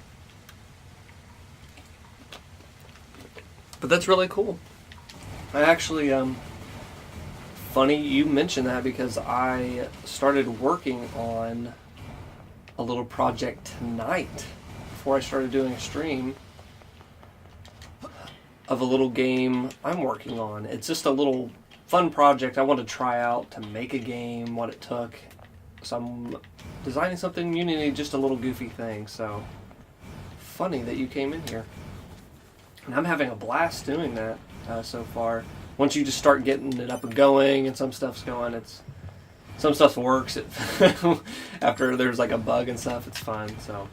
But that's really cool. I actually, funny you mentioned that because I started working on a little project tonight before I started doing a stream of a little game I'm working on. It's just a little fun project I want to try out to make a game, what it took. So I'm designing something in Unity, just a little goofy thing. So funny that you came in here. And I'm having a blast doing that so far. Once you just start getting it up and going and some stuff's going, some stuff works. After there's like a bug and stuff, it's fun. So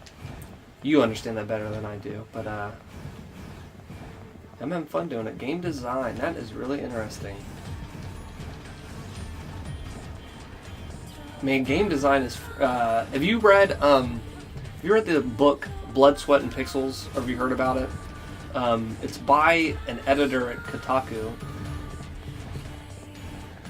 you understand that better than I do. But I'm having fun doing it. Game design, that is really interesting. Man, game design is... have you read the book Blood, Sweat, and Pixels? Or have you heard about it? It's by an editor at Kotaku.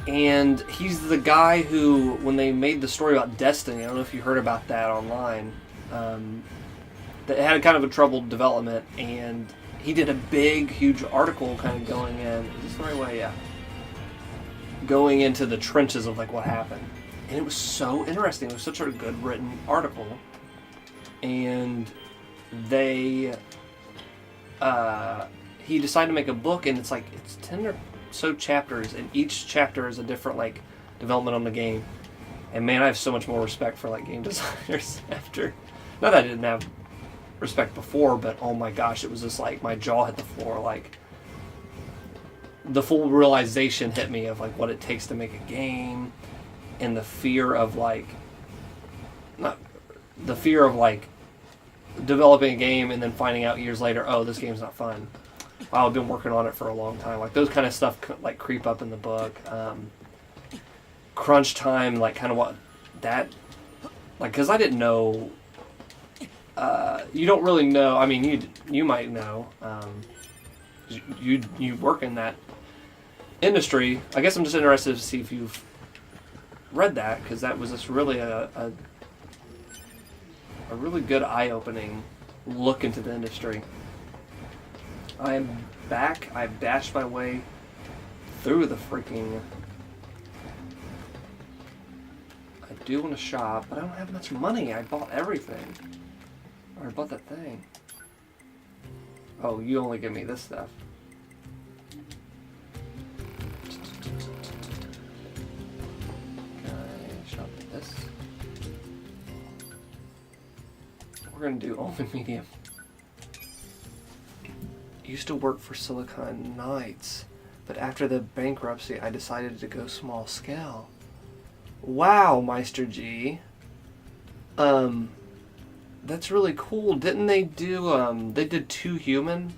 And he's the guy who, when they made the story about Destiny, I don't know if you heard about that online, that had kind of a troubled development, and he did a big, huge article kind of going in, is this the right way? Yeah. Going into the trenches of like what happened. And it was so interesting. It was such a good written article. And they... he decided to make a book, and it's 10 or so chapters, and each chapter is a different like development on the game. And man, I have so much more respect for like game designers after. Not that I didn't have respect before, but oh my gosh, it was just like my jaw hit the floor. Like the full realization hit me of like what it takes to make a game, and the fear of like developing a game and then finding out years later, oh, this game's not fun. Wow, I've been working on it for a long time. Like those kind of stuff like creep up in the book. Crunch time, like kind of what that, like, because I didn't know. You don't really know. I mean, you might know. You work in that industry. I guess I'm just interested to see if you've read that, because that was just really a really good eye-opening look into the industry. I am back. I bashed my way through the freaking... I do want to shop, but I don't have much money. I bought everything. Or I bought that thing. Oh, you only give me this stuff. Can I shop this? We're gonna do only medium. Used to work for Silicon Knights, but after the bankruptcy, I decided to go small scale. Wow, Meister G. That's really cool. Didn't they do, they did 2 Human?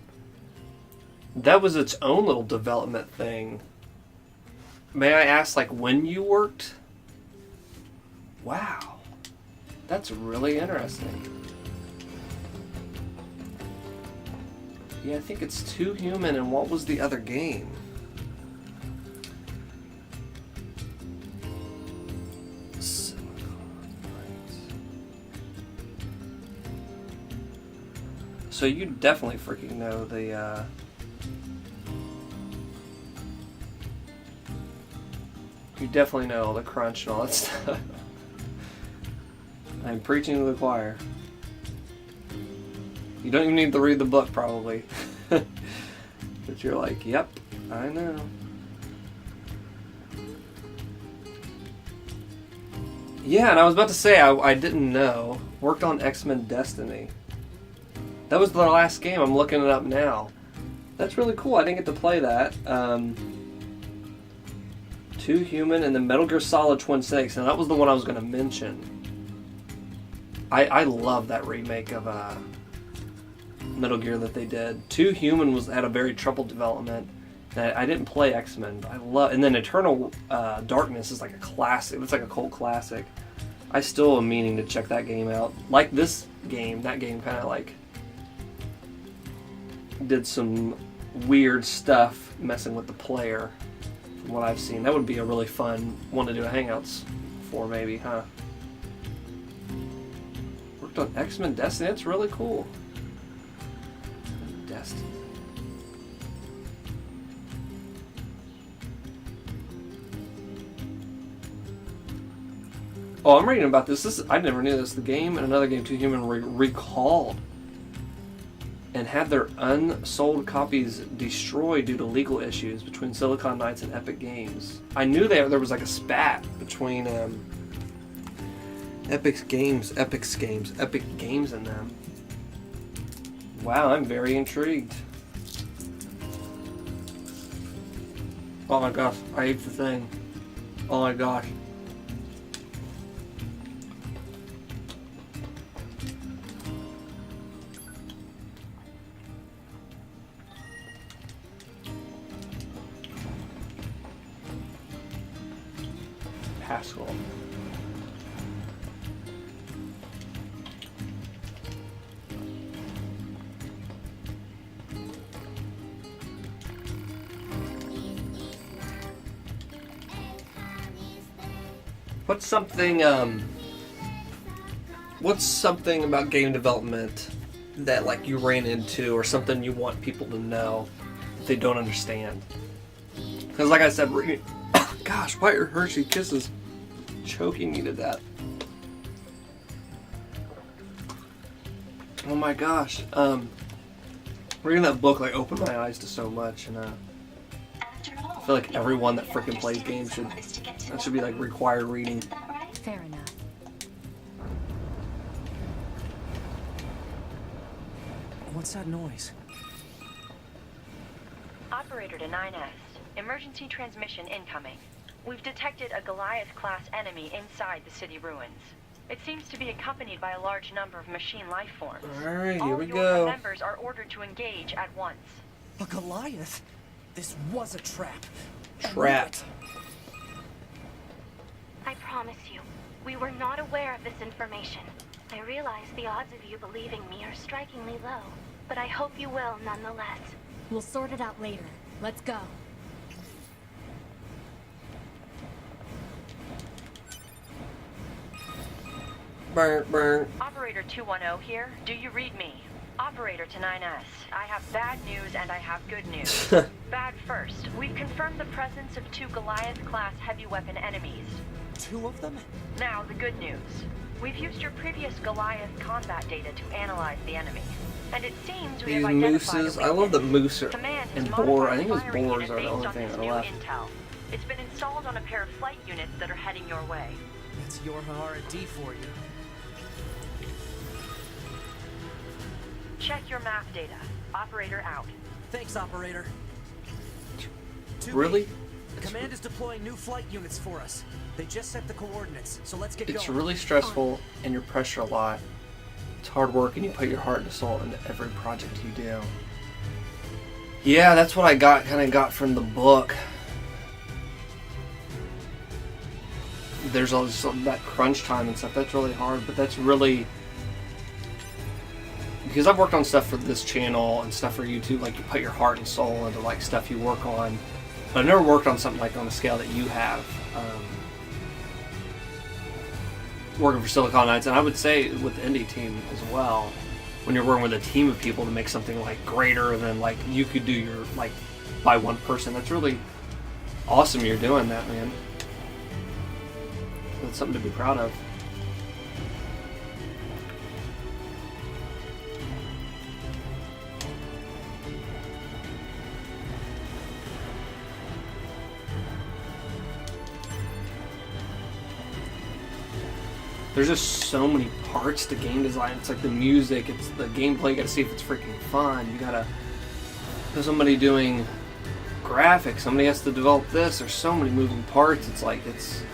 That was its own little development thing. May I ask, like, when you worked? Wow. That's really interesting. Yeah, I think it's 2 Human, and what was the other game? So you definitely freaking know the, you definitely know all the crunch and all that stuff. I'm preaching to the choir. You don't even need to read the book, probably. But you're like, yep, I know. Yeah, and I was about to say, I didn't know. Worked on X-Men Destiny. That was the last game. I'm looking it up now. That's really cool. I didn't get to play that. 2 Human and then Metal Gear Solid Twin Snakes. And that was the one I was going to mention. I love that remake of Metal Gear that they did. 2 Human had a very troubled development. I didn't play X-Men, but I love. And then Eternal Darkness is like a classic. It's like a cult classic. I still am meaning to check that game out. Like this game, that game kind of like did some weird stuff messing with the player. From what I've seen, that would be a really fun one to do a Hangouts for, maybe, huh? Worked on X-Men Destiny. That's really cool. Destiny. Oh, I'm reading about this. I never knew this. The game and another game, 2 Human, recalled and had their unsold copies destroyed due to legal issues between Silicon Knights and Epic Games. I knew there was like a spat between Epic Games and them. Wow, I'm very intrigued. Oh my gosh, I ate the thing. Oh my gosh. Pascal. What's something about game development that like you ran into, or something you want people to know that they don't understand? Because like I said, gosh, why are Hershey Kisses choking me to death? Oh my gosh. Reading that book like opened my eyes to so much, and I feel like everyone that freaking plays games should be like required reading. Fair enough. What's that noise? Operator to 9S. Emergency transmission incoming. We've detected a Goliath-class enemy inside the city ruins. It seems to be accompanied by a large number of machine life forms. Alright, here we All go. your members are ordered to engage at once. A Goliath? This was a trap. Trap. I promise you, we were not aware of this information. I realize the odds of you believing me are strikingly low, but I hope you will nonetheless. We'll sort it out later. Let's go. Burn, burn. Operator 210 here. Do you read me? Operator to 9S. I have bad news and I have good news. Bad first. We've confirmed the presence of 2 Goliath-class heavy weapon enemies. 2 of them? Now, the good news. We've used your previous Goliath combat data to analyze the enemy. And it seems we These have identified mooses. a I love the weakness. moose Command has and boar. I modified think it was firing boars unit are the based only on thing this on the new left. intel. It's been installed on a pair of flight units that are heading your way. That's your R&D for you. Check your map data. Operator out. Thanks, operator. 2B, Really? Command is deploying new flight units for us. They just set the coordinates, so let's get It's going. really stressful and you're pressured a lot. It's hard work and you put your heart and soul into every project you do. Yeah, that's what I kind of got from the book. There's all this, that crunch time and stuff. That's really hard, but that's really, because I've worked on stuff for this channel and stuff for YouTube. Like, you put your heart and soul into like stuff you work on, but I've never worked on something like on the scale that you have. Working for Silicon Knights, and I would say with the indie team as well, when you're working with a team of people to make something like greater than like you could do your like by one person, that's really awesome. You're doing that, man. That's something to be proud of. There's just so many parts to game design. It's like the music, it's the gameplay. You gotta see if it's freaking fun. You gotta, there's somebody doing graphics. Somebody has to develop this. There's so many moving parts. It's like, it's,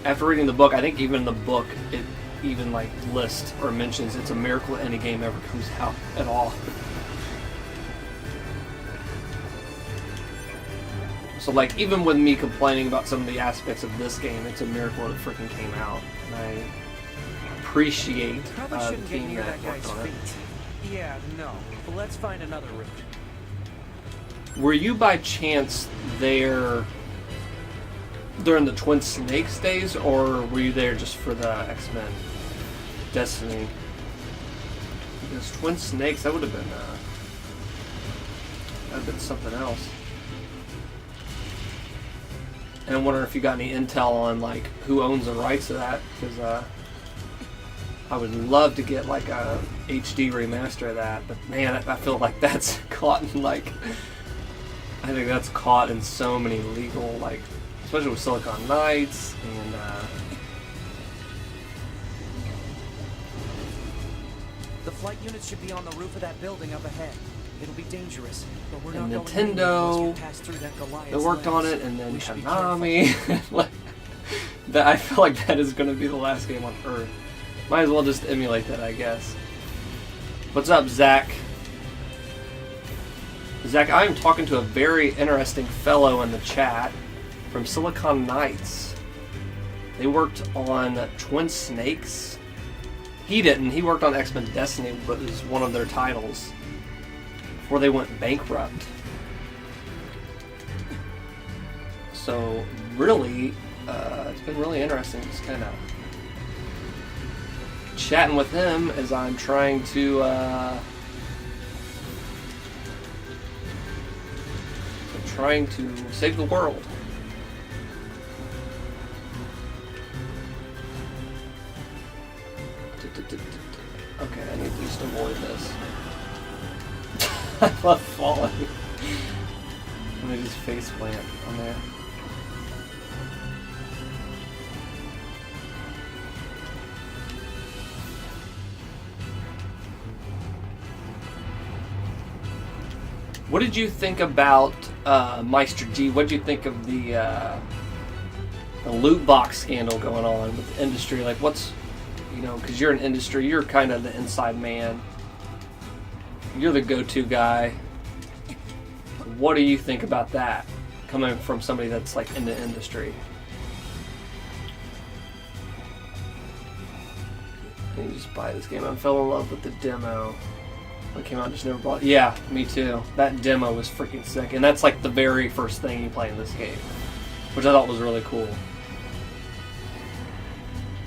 after reading the book, I think even in the book, it even like lists or mentions it's a miracle any game ever comes out at all. So like, even with me complaining about some of the aspects of this game, it's a miracle it freaking came out. And I appreciate Probably the shouldn't get team near that that worked guy's on it. feet. Yeah, no. But let's find another route. Were you by chance there during the Twin Snakes days, or were you there just for the X-Men Destiny? Because Twin Snakes, that would have been something else. And I'm wondering if you got any intel on like who owns the rights to that, because I would love to get like a HD remaster of that, but man, I feel like that's caught in like, I think that's caught in so many legal, like, especially with Silicon Knights and The flight units should be on the roof of that building up ahead. It'll be dangerous, but we're and not going Nintendo. anywhere unless we pass through that Goliath's They worked on legs. it, and then We should be Konami. Like, that, I feel like that is going to be the last game on Earth. Might as well just emulate that, I guess. What's up, Zach? Zach, I am talking to a very interesting fellow in the chat from Silicon Knights. They worked on Twin Snakes. He didn't. He worked on X-Men Destiny, but it was one of their titles before they went bankrupt. So really, it's been really interesting just kind of chatting with him as I'm trying to save the world. Okay, I need to just avoid this. I love falling. Let me just face plant on there. What did you think about Meister G? What did you think of the loot box scandal going on with the industry? Like, what's, you know, because you're in industry, you're kind of the inside man. You're the go-to guy. What do you think about that, coming from somebody that's like in the industry? You just buy this game. I fell in love with the demo. When it came out, just never bought it. Yeah, me too. That demo was freaking sick, and that's like the very first thing you play in this game, which I thought was really cool.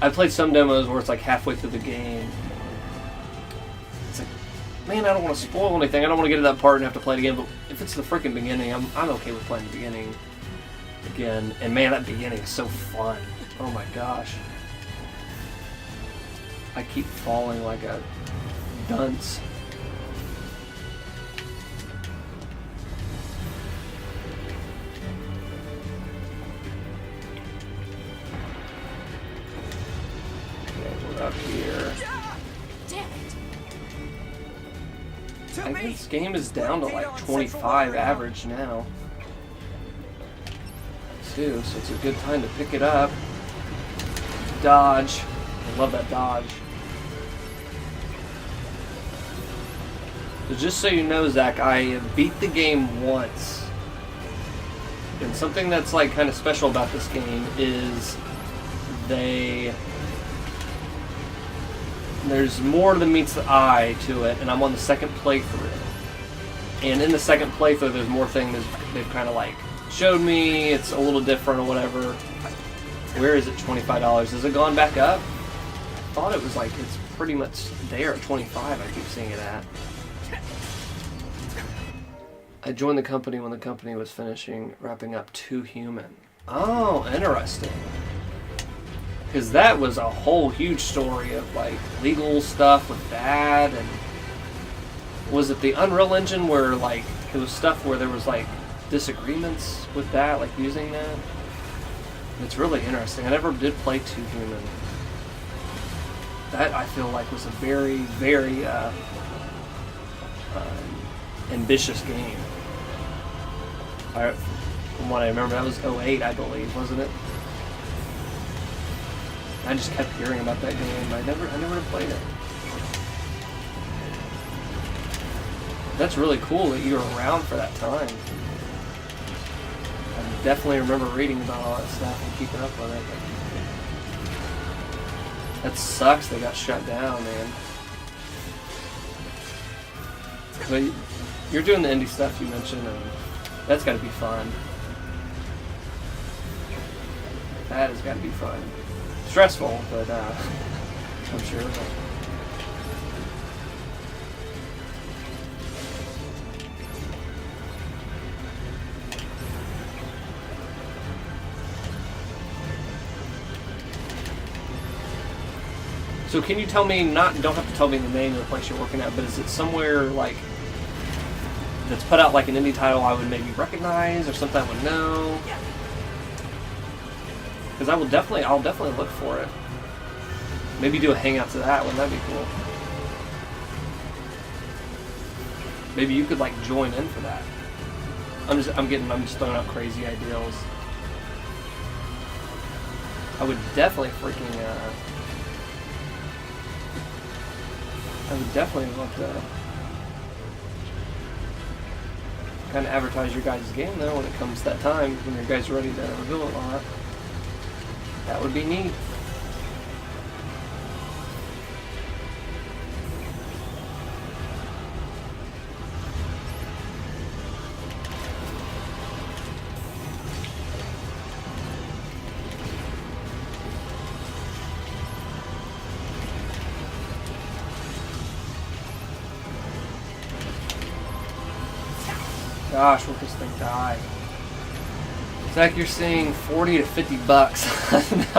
I played some demos where it's like halfway through the game. It's like, man, I don't want to spoil anything. I don't want to get to that part and have to play it again. But if it's the freaking beginning, I'm okay with playing the beginning again. And man, that beginning is so fun. Oh my gosh. I keep falling like a dunce. Okay, we're up here. Damn it! I think this game is down to like 25 average now. Too, so it's a good time to pick it up. Dodge. I love that dodge. So just so you know, Zach, I beat the game once. And something that's like kind of special about this game is there's more than meets the eye to it, and I'm on the second playthrough. And in the second playthrough, there's more things they've kind of like showed me. It's a little different or whatever. Where is it? $25. Has it gone back up? I thought it was like it's pretty much there at 25. I keep seeing it at. I joined the company when the company was wrapping up 2 Human. Oh, interesting. Because that was a whole huge story of like legal stuff with that, and was it the Unreal Engine where like it was stuff where there was like disagreements with that, like using that? It's really interesting. I never did play 2 Human. That I feel like was a very, very ambitious game. From what I remember, that was 2008, I believe, wasn't it? I just kept hearing about that game. I never played it. That's really cool that you were around for that time. I definitely remember reading about all that stuff and keeping up with it. That sucks they got shut down, man. But you're doing the indie stuff you mentioned, and that's got to be fun. That has got to be fun. Stressful, but I'm sure. So can you tell me, don't have to tell me the name of the place you're working at, but is it somewhere like that's put out like an indie title I would maybe recognize or something I would know? Because I'll definitely look for it. Maybe do a hangout to that one. That'd be cool. Maybe you could like join in for that. I'm just throwing out crazy ideals. I would definitely love to kind of advertise your guys' game though when it comes to that time, when you guys are ready to reveal it all that. That would be neat. Gosh, what this thing die? Zach, you're seeing $40 to $50.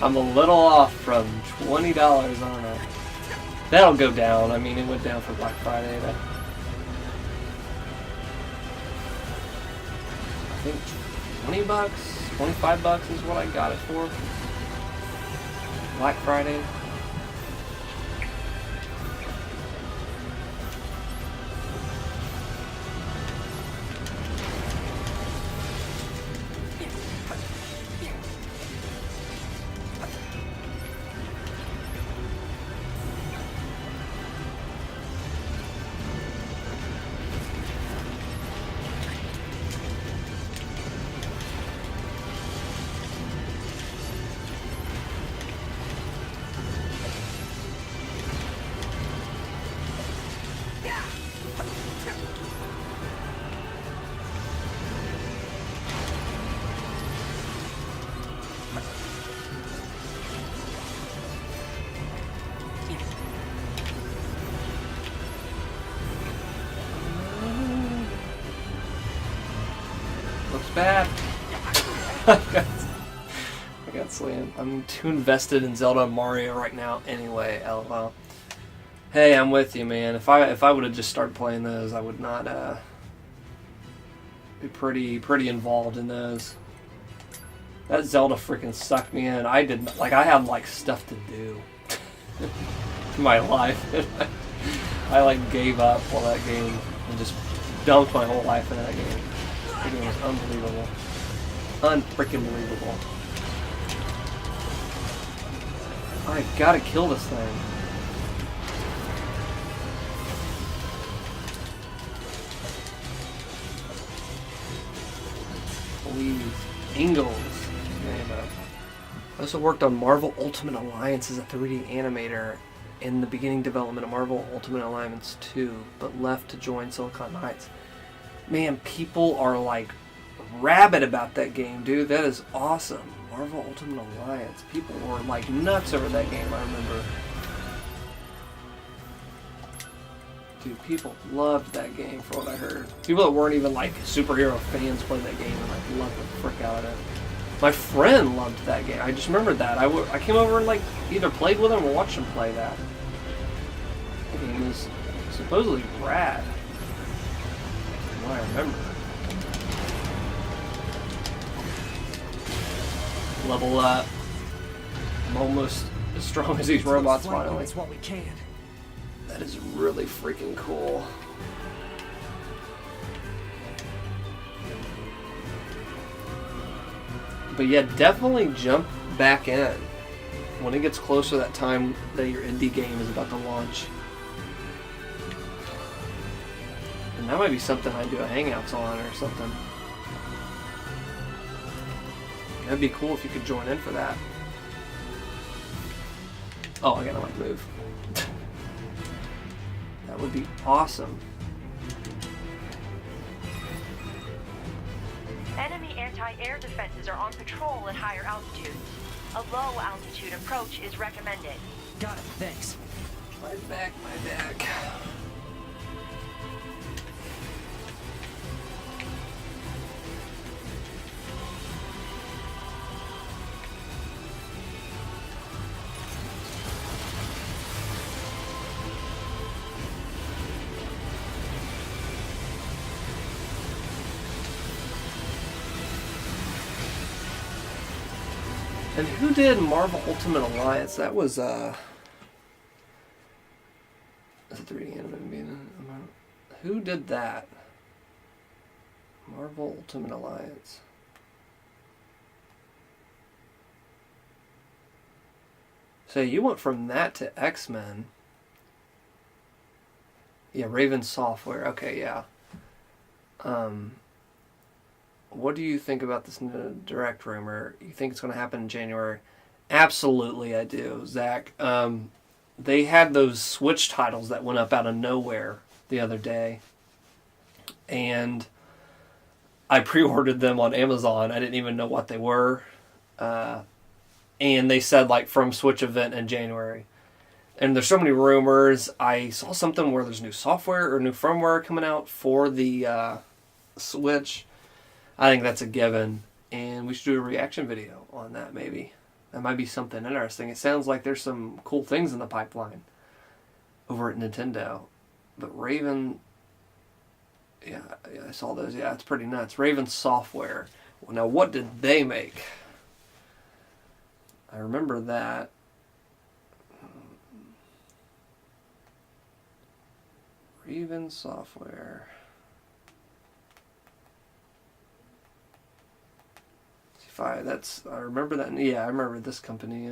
I'm a little off from $20 on it. That'll go down. I mean, it went down for Black Friday. I think $20, $25 is what I got it for. Black Friday. Bad. I got slammed. I'm too invested in Zelda and Mario right now anyway, LOL. Hey, I'm with you, man. If I would have just started playing those, I would not be pretty involved in those. That Zelda freaking sucked me in. I had like stuff to do in my life. I like gave up on that game and just dumped my whole life into that game. That game was unbelievable. Unfreaking believable. I gotta kill this thing. Please. Ingalls. I also worked on Marvel Ultimate Alliance as a 3D animator in the beginning development of Marvel Ultimate Alliance 2, but left to join Silicon Knights. Man, people are like rabid about that game, dude. That is awesome. Marvel Ultimate Alliance. People were like nuts over that game, I remember. Dude, people loved that game for what I heard. People that weren't even like superhero fans played that game and like loved the frick out of it. My friend loved that game. I just remembered that. I came over and like either played with him or watched him play that. The game was supposedly rad. From what I remember. Level up. I'm almost as strong as these robots finally. That's what we can. That is really freaking cool. But yeah, definitely jump back in when it gets closer to that time that your indie game is about to launch. And that might be something I do a Hangouts on or something. That'd be cool if you could join in for that. Oh, I gotta like move. That would be awesome. Enemy anti-air defenses are on patrol at higher altitudes. A low altitude approach is recommended. Got it, thanks. My back, my back. And who did Marvel Ultimate Alliance? That was, Is it 3D animated? Who did that? Marvel Ultimate Alliance. So you went from that to X-Men. Yeah, Raven Software. Okay, yeah. What do you think about this direct rumor? You think it's going to happen in January? Absolutely, I do, Zach. They had those Switch titles that went up out of nowhere the other day. And I pre-ordered them on Amazon. I didn't even know what they were. And they said, like, from Switch event in January. And there's so many rumors. I saw something where there's new software or new firmware coming out for the Switch. I think that's a given, and we should do a reaction video on that maybe. That might be something interesting. It sounds like there's some cool things in the pipeline over at Nintendo. But Raven, yeah, I saw those. Yeah, it's pretty nuts. Raven Software. Well, now, what did they make? I remember that. Raven Software. I remember that. Yeah, I remember this company.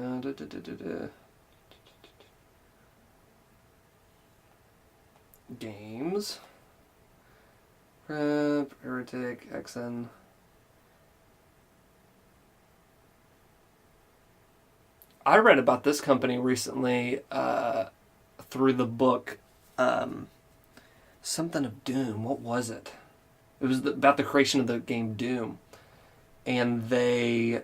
Games. Heretic, XN. I read about this company recently through the book something of Doom. What was it? It was about the creation of the game Doom. And they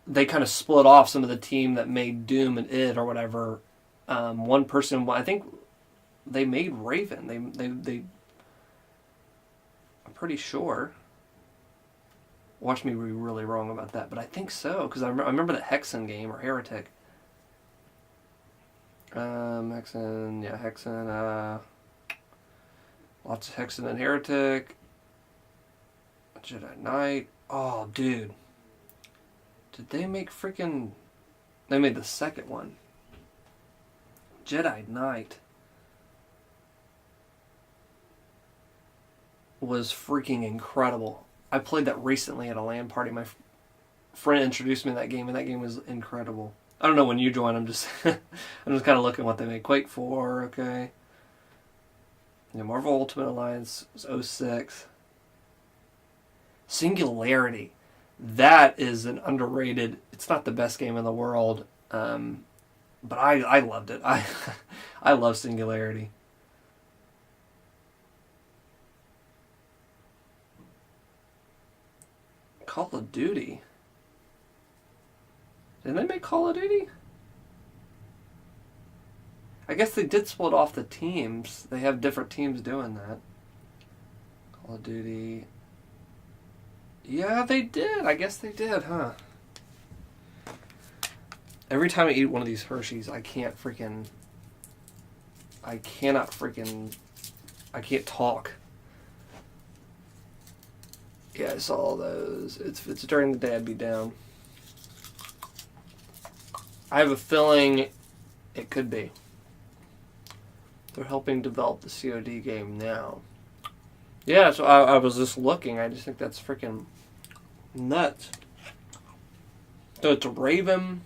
kind of split off some of the team that made Doom and id or whatever. One person, I think they made Raven. They I'm pretty sure. Watch me be really wrong about that, but I think so, because I remember the Hexen game, or Heretic. Hexen, yeah, Hexen, lots of Hexen and Heretic. Jedi Knight. Oh, dude. Did they make freaking... They made the second one. Jedi Knight was freaking incredible. I played that recently at a LAN party. My friend introduced me to that game, and that game was incredible. I don't know when you join. I'm just I'm just kind of looking what they made. Quake 4, okay. Yeah, Marvel Ultimate Alliance was 06. Singularity. That is an underrated. It's not the best game in the world, but I loved it. I love Singularity. Call of Duty. Didn't they make Call of Duty? I guess they did split off the teams. They have different teams doing that. Call of Duty. Yeah, they did. I guess they did, huh? Every time I eat one of these Hershey's, I can't talk. Yeah, I saw those. It's during the day I'd be down. I have a feeling it could be. They're helping develop the COD game now. Yeah, so I was just looking. I just think that's freaking nuts. So it's Raven,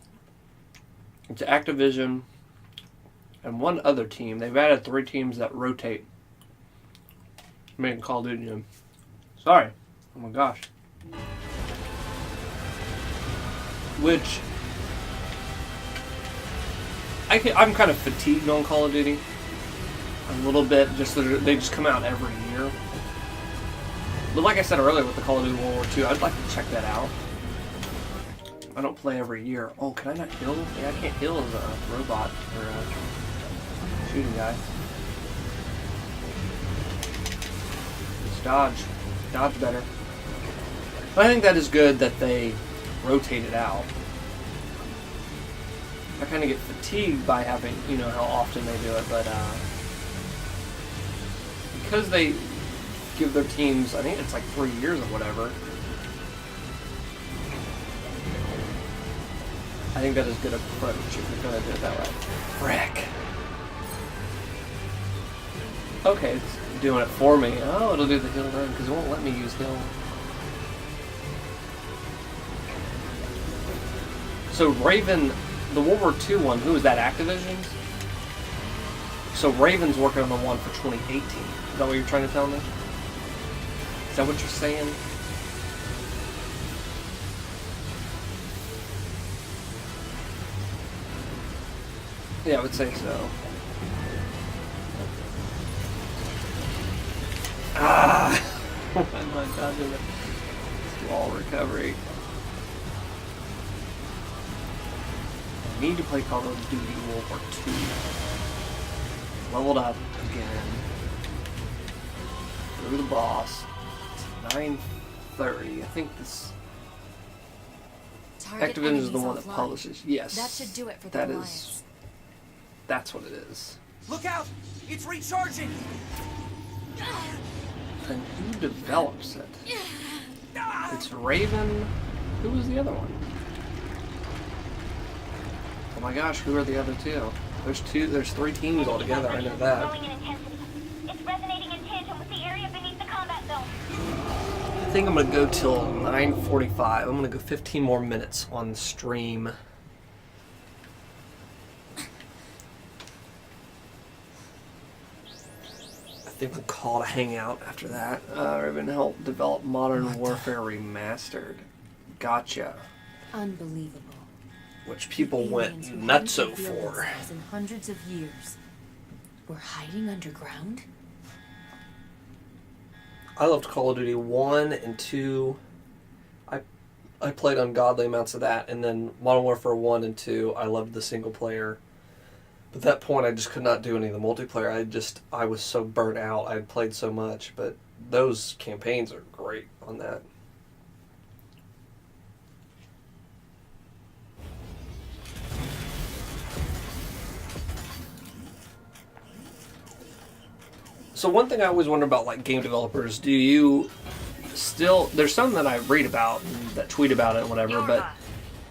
it's Activision, and one other team. They've added 3 teams that rotate. Making Call of Duty game. Sorry. Oh my gosh. Which I'm kind of fatigued on Call of Duty. A little bit. They just come out every year. But like I said earlier with the Call of Duty World War II, I'd like to check that out. I don't play every year. Oh, can I not heal? Yeah, I can't heal as a robot or a shooting guy. Just dodge. Dodge better. But I think that is good that they rotate it out. I kind of get fatigued by having, how often they do it, but because they give their teams, I think it's like 3 years or whatever. I think that is good approach if you're going to do it that way. Frick. Okay, it's doing it for me. Oh, it'll do the heal run because it won't let me use heal. So Raven, the World War II one, who was that, Activision's? So Raven's working on the one for 2018. Is that what you're trying to tell me? Is that what you're saying? Yeah, I would say so. Ah! I'm not dodging it. Wall recovery. I need to play Call of Duty World War II. Leveled up again. Through the boss. It's 9:30. I think this Activision is the one that publishes. Yes. That should do it for the Alliance. That's what it is. Look out! It's recharging! And who develops it? It's Raven. Who was the other one? Oh my gosh, who are the other two? There's 3 teams altogether, I know that. It's resonating in tandem with the area beneath the combat zone. I think I'm gonna go till 9:45. I'm gonna go 15 more minutes on stream. I think we'll call it a hangout after that. Raven helped develop Modern Warfare Remastered. Gotcha. Unbelievable. Which people went nutso for. In hundreds of years. We're hiding underground? I loved Call of Duty 1 and 2. I played ungodly amounts of that, and then Modern Warfare 1 and 2, I loved the single player. But at that point, I just could not do any of the multiplayer. I was so burnt out. I had played so much, but those campaigns are great on that. So one thing I always wonder about, like, game developers, do you still... There's some that I read about, that tweet about it and whatever, but...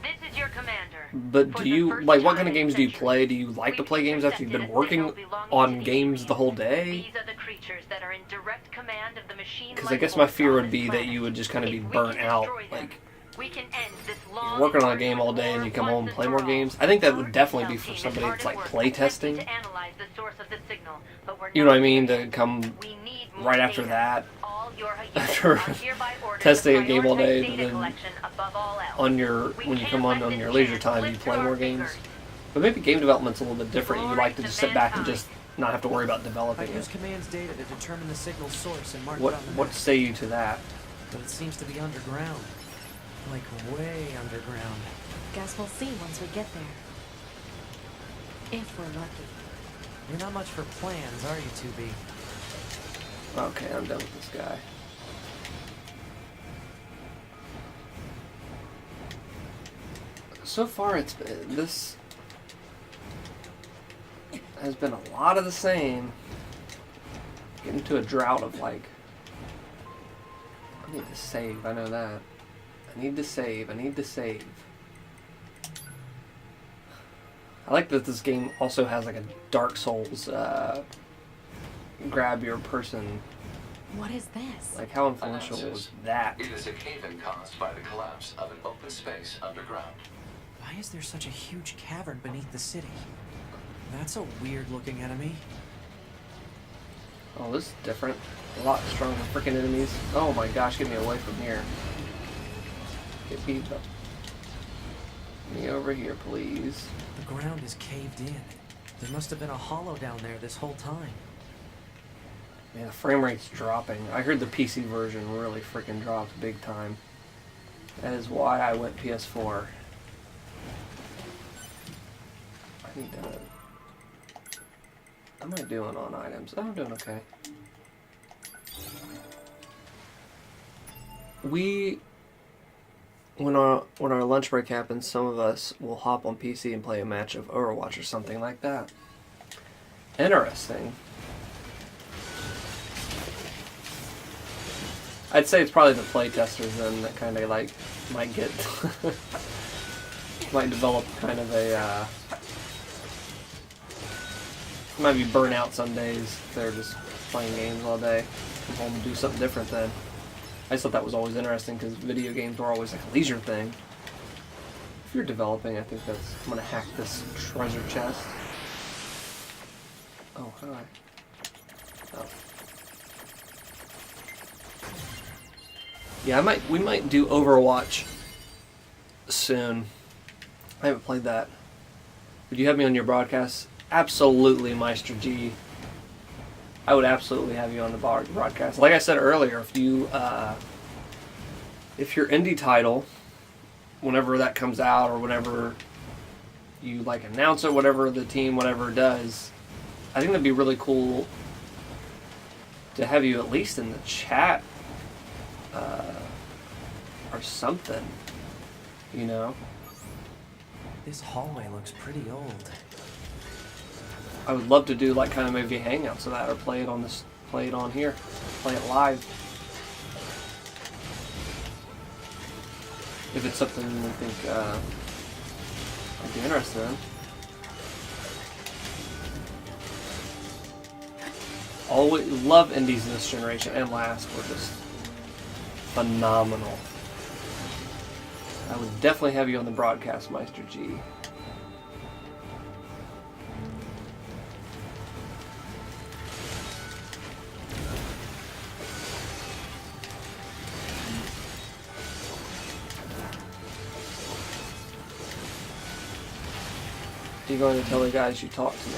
This is your commander. But do you, like, what kind of games do you play? Do you like to play games after you've been working on games the whole day? These are the creatures that are in direct command of the machine. Because I guess my fear would be that you would just kind of be burnt out. Like, you're working on a game all day and you come home and play more games. I think that would definitely be for somebody that's like play testing. You know what I mean? To come right after that, after testing a game all day, and then on your when you come on your leisure time, you play more games. But maybe game development's a little bit different. You like to just sit back and just not have to worry about developing I use it. commands data to determine the signal source and mark it What on the what map. say you to that? But it seems to be underground. Like way underground. Guess we'll see once we get there. If we're lucky. You're not much for plans, are you, 2B? Okay, I'm done with this guy. So far, this has been a lot of the same. Getting to a drought of like, I need to save. I know that. I need to save. I need to save. I like that this game also has like a Dark Souls grab your person. What is this? Like, how influential was that? It is a cave-in caused by the collapse of an open space underground. Why is there such a huge cavern beneath the city? That's a weird-looking enemy. Oh, this is different. A lot stronger freaking enemies. Oh my gosh, get me away from here. Get me over here, please. The ground is caved in. There must have been a hollow down there this whole time. Man, the frame rate's dropping. I heard the PC version really freaking dropped big time. That is why I went PS4. I need to... How am I doing on items? Oh, I'm doing okay. When our lunch break happens, some of us will hop on PC and play a match of Overwatch or something like that. Interesting. I'd say it's probably the playtesters then that kind of like might get might develop kind of a might be burnt out some days if they're just playing games all day. Come home and do something different then. I just thought that was always interesting because video games were always like a leisure thing. If you're developing, I think that's... I'm gonna hack this treasure chest. Oh, hi. Oh. Yeah, we might do Overwatch soon. I haven't played that. Would you have me on your broadcast? Absolutely, Meister G. I would absolutely have you on the broadcast. Like I said earlier, if your indie title, whenever that comes out or whenever you like announce it, whatever the team, whatever does, I think that'd be really cool to have you at least in the chat or something, you know? This hallway looks pretty old. I would love to do like kind of maybe hangouts of that or play it on here, play it live. If it's something you think I'd be interested in. Always love indies this generation and last were just phenomenal. I would definitely have you on the broadcast, Meister G. You're going to tell the guys you talked to me.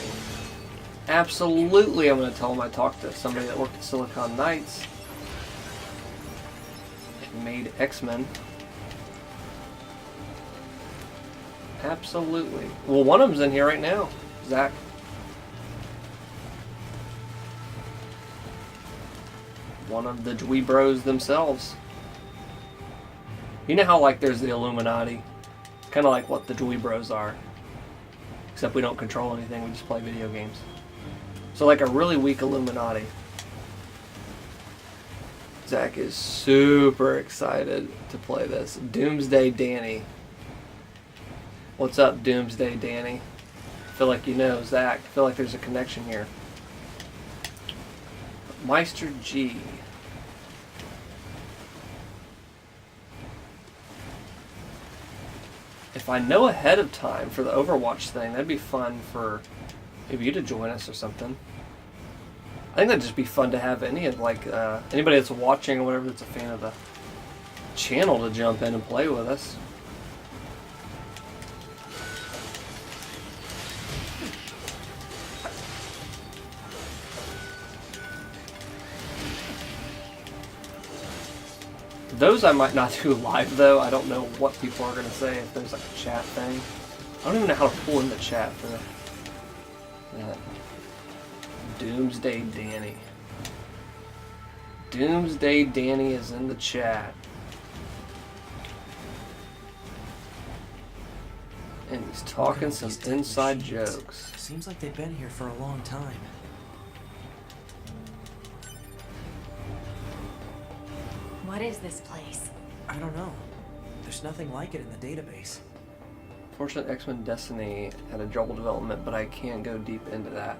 Absolutely, I'm going to tell them I talked to somebody that worked at Silicon Knights and made X-Men. Absolutely. Well, one of them's in here right now, Zach. One of the Dwee Bros themselves. You know how like there's the Illuminati? It's kind of like what the Dwee Bros are. Except we don't control anything, we just play video games. So like a really weak Illuminati. Zach is super excited to play this. Doomsday Danny. What's up, Doomsday Danny? Feel like you know, Zach. Feel like there's a connection here. Meister G. If I know ahead of time for the Overwatch thing, that'd be fun for maybe you to join us or something. I think that'd just be fun to have any of anybody that's watching or whatever that's a fan of the channel to jump in and play with us. Those I might not do live though. I don't know what people are going to say if there's like a chat thing. I don't even know how to pull in the chat for that. Doomsday Danny. Doomsday Danny is in the chat. And he's talking some inside jokes. Seems like they've been here for a long time. What is this place? I don't know. There's nothing like it in the database. Fortunate X-Men Destiny had a double development, but I can't go deep into that.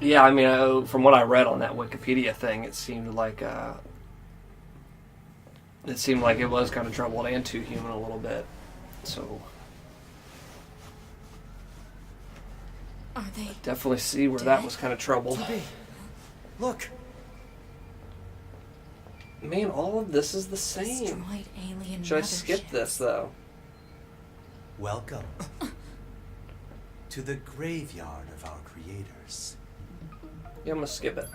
Yeah, I mean, from what I read on that Wikipedia thing, it seemed like it was kind of troubled and too human a little bit. So Are they? I definitely see where that was kind of troubled. Look. Man, all of this is the same. Destroyed alien Should I skip this though? Welcome to the graveyard of our creators. Yeah, I'm gonna skip it.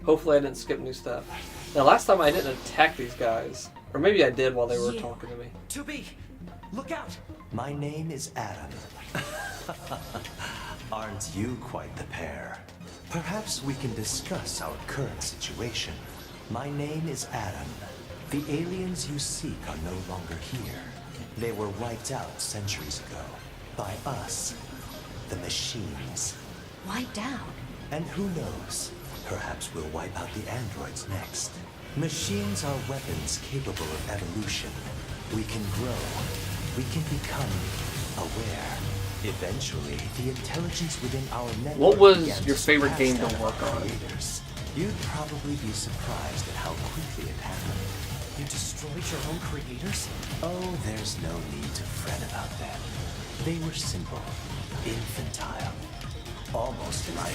Hopefully I didn't skip new stuff. Now last time I didn't attack these guys. Or maybe I did while they were talking to me. 2B, look out! My name is Adam. Aren't you quite the pair? Perhaps we can discuss our current situation. My name is Adam. The aliens you seek are no longer here. They were wiped out centuries ago. By us. The machines. Wiped out? And who knows? Perhaps we'll wipe out the androids next. Machines are weapons capable of evolution. We can grow. We can become aware. Eventually, the intelligence within our network. What was began your to favorite surpass game to that of work our on? creators. You'd probably be surprised at how quickly it happened. You destroyed your own creators? Oh, there's no need to fret about them. They were simple, infantile, almost like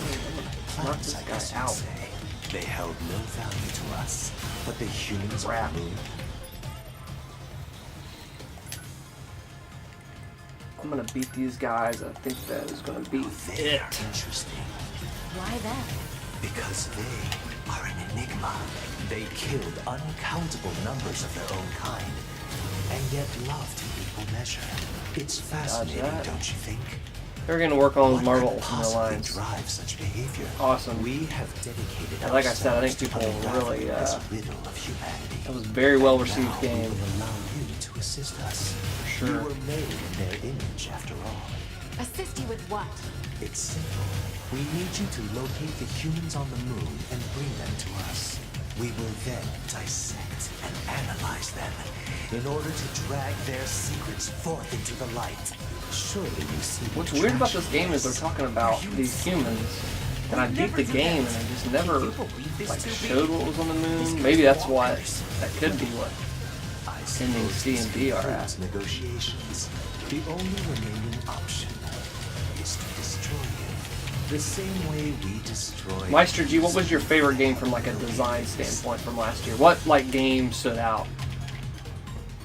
plants, I guess you'd say. They held no value to us, but the humans of the moon. I'm gonna beat these guys. I think that is gonna be They are interesting. Why that? Because they are an enigma. They killed uncountable numbers of their own kind, and yet loved in equal measure. It's fascinating, don't you think? They're gonna work on What Marvel could Ultimate possibly Alliance. drive such behavior? Awesome. We have dedicated And like I said, I think ourselves to people really, unraveling this riddle of humanity. That was a very well received Now game. we will allow you to assist us. Sure. You were made in their image, after all. Assist you with what? It's simple. We need you to locate the humans on the moon and bring them to us. We will then dissect and analyze them in order to drag their secrets forth into the light. Surely you see. What's weird about this game is they're talking about these humans, and I beat the game and they just never like showed what was on the moon. Maybe that's why that could be what ending C and D are at. Negotiations. The only remaining option is to destroy you. The same way we destroyed. Meister G, what was your favorite game from like a design standpoint from last year? What like game stood out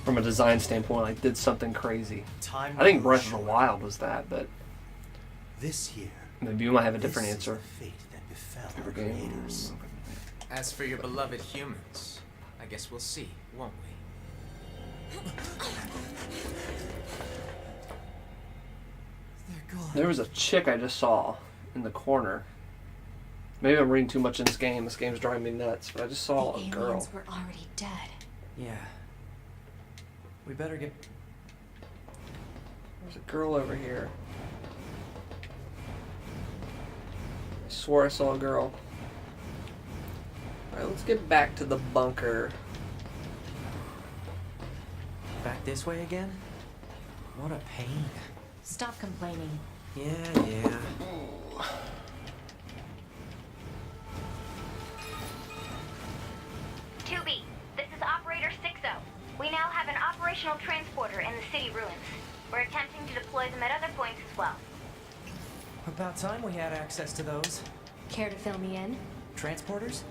from a design standpoint? Like did something crazy? I think Breath of the Wild was that, but this year. Maybe you might have a different answer. Fate that befell Favorite our game. creators. As for your beloved humans, I guess we'll see, won't we? They're gone. There was a chick I just saw in the corner. Maybe I'm reading too much in this game. This game's driving me nuts. But I just saw The a girl. aliens were already dead. Yeah. We better get... There's a girl over here. I swore I saw a girl. Alright, let's get back to the bunker. This way again? What a pain. Stop complaining. Yeah. 2B, this is Operator 60. We now have an operational transporter in the city ruins. We're attempting to deploy them at other points as well. About time we had access to those. Care to fill me in? Transporters?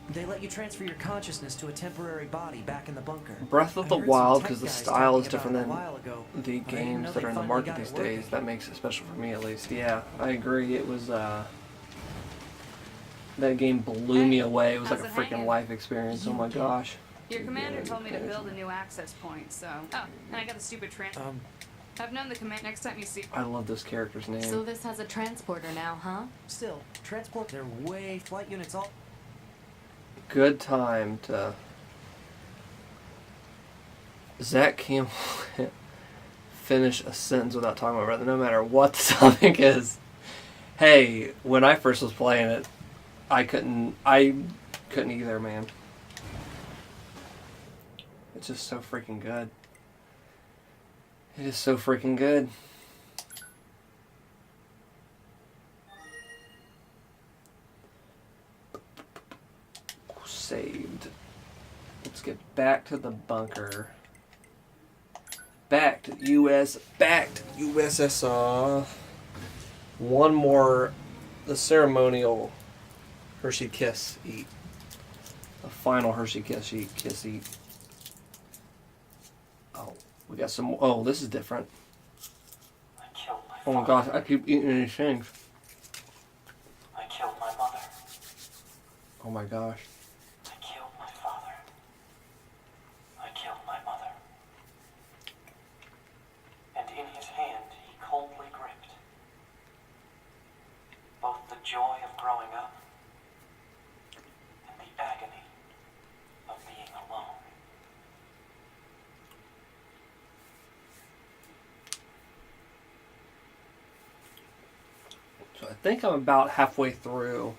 They let you transfer your consciousness to a temporary body back in the bunker. Breath of I the heard Wild, some tech because the guys style is talking different about it a than while ago, the but I didn't games know that they are in the finally market got these it working. days. That makes it special for me, at least. Yeah, I agree. It was, that game blew me away. It was like a how's it freaking hanging? life experience. Oh my gosh. Your commander told me to build a new access point, so... Oh, and I got the stupid I've known the command next time you see... I love this character's name. So this has a transporter now, huh? Still, transport, they're way flight units all... Good time to... Zach can't finish a sentence without talking about it, no matter what the topic is. Hey, when I first was playing it, I couldn't either, man. It's just so freaking good. It is so freaking good. Saved. Let's get back to the bunker. Back to USSR. One more, the ceremonial Hershey Kiss eat. The final Hershey Kiss eat. Oh, we got some. Oh, this is different. I killed my Oh my father. gosh, I keep eating these things. I killed my mother. Oh my gosh. I killed my father. I killed my mother. And in his hand, he coldly gripped both the joy of growing up and the agony of being alone. So I think I'm about halfway through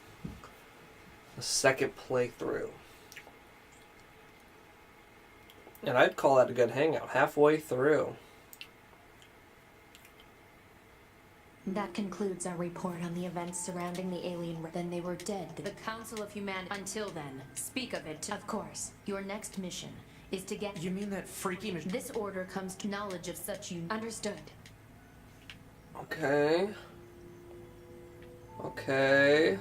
the second playthrough. And I'd call that a good hangout. Halfway through. That concludes our report on the events surrounding the alien. Then they were dead. The Council of Humanity. Until then, speak of it. Of course, your next mission is to get. You mean that freaky machine? This order comes to knowledge of such you. Understood. Okay. Okay.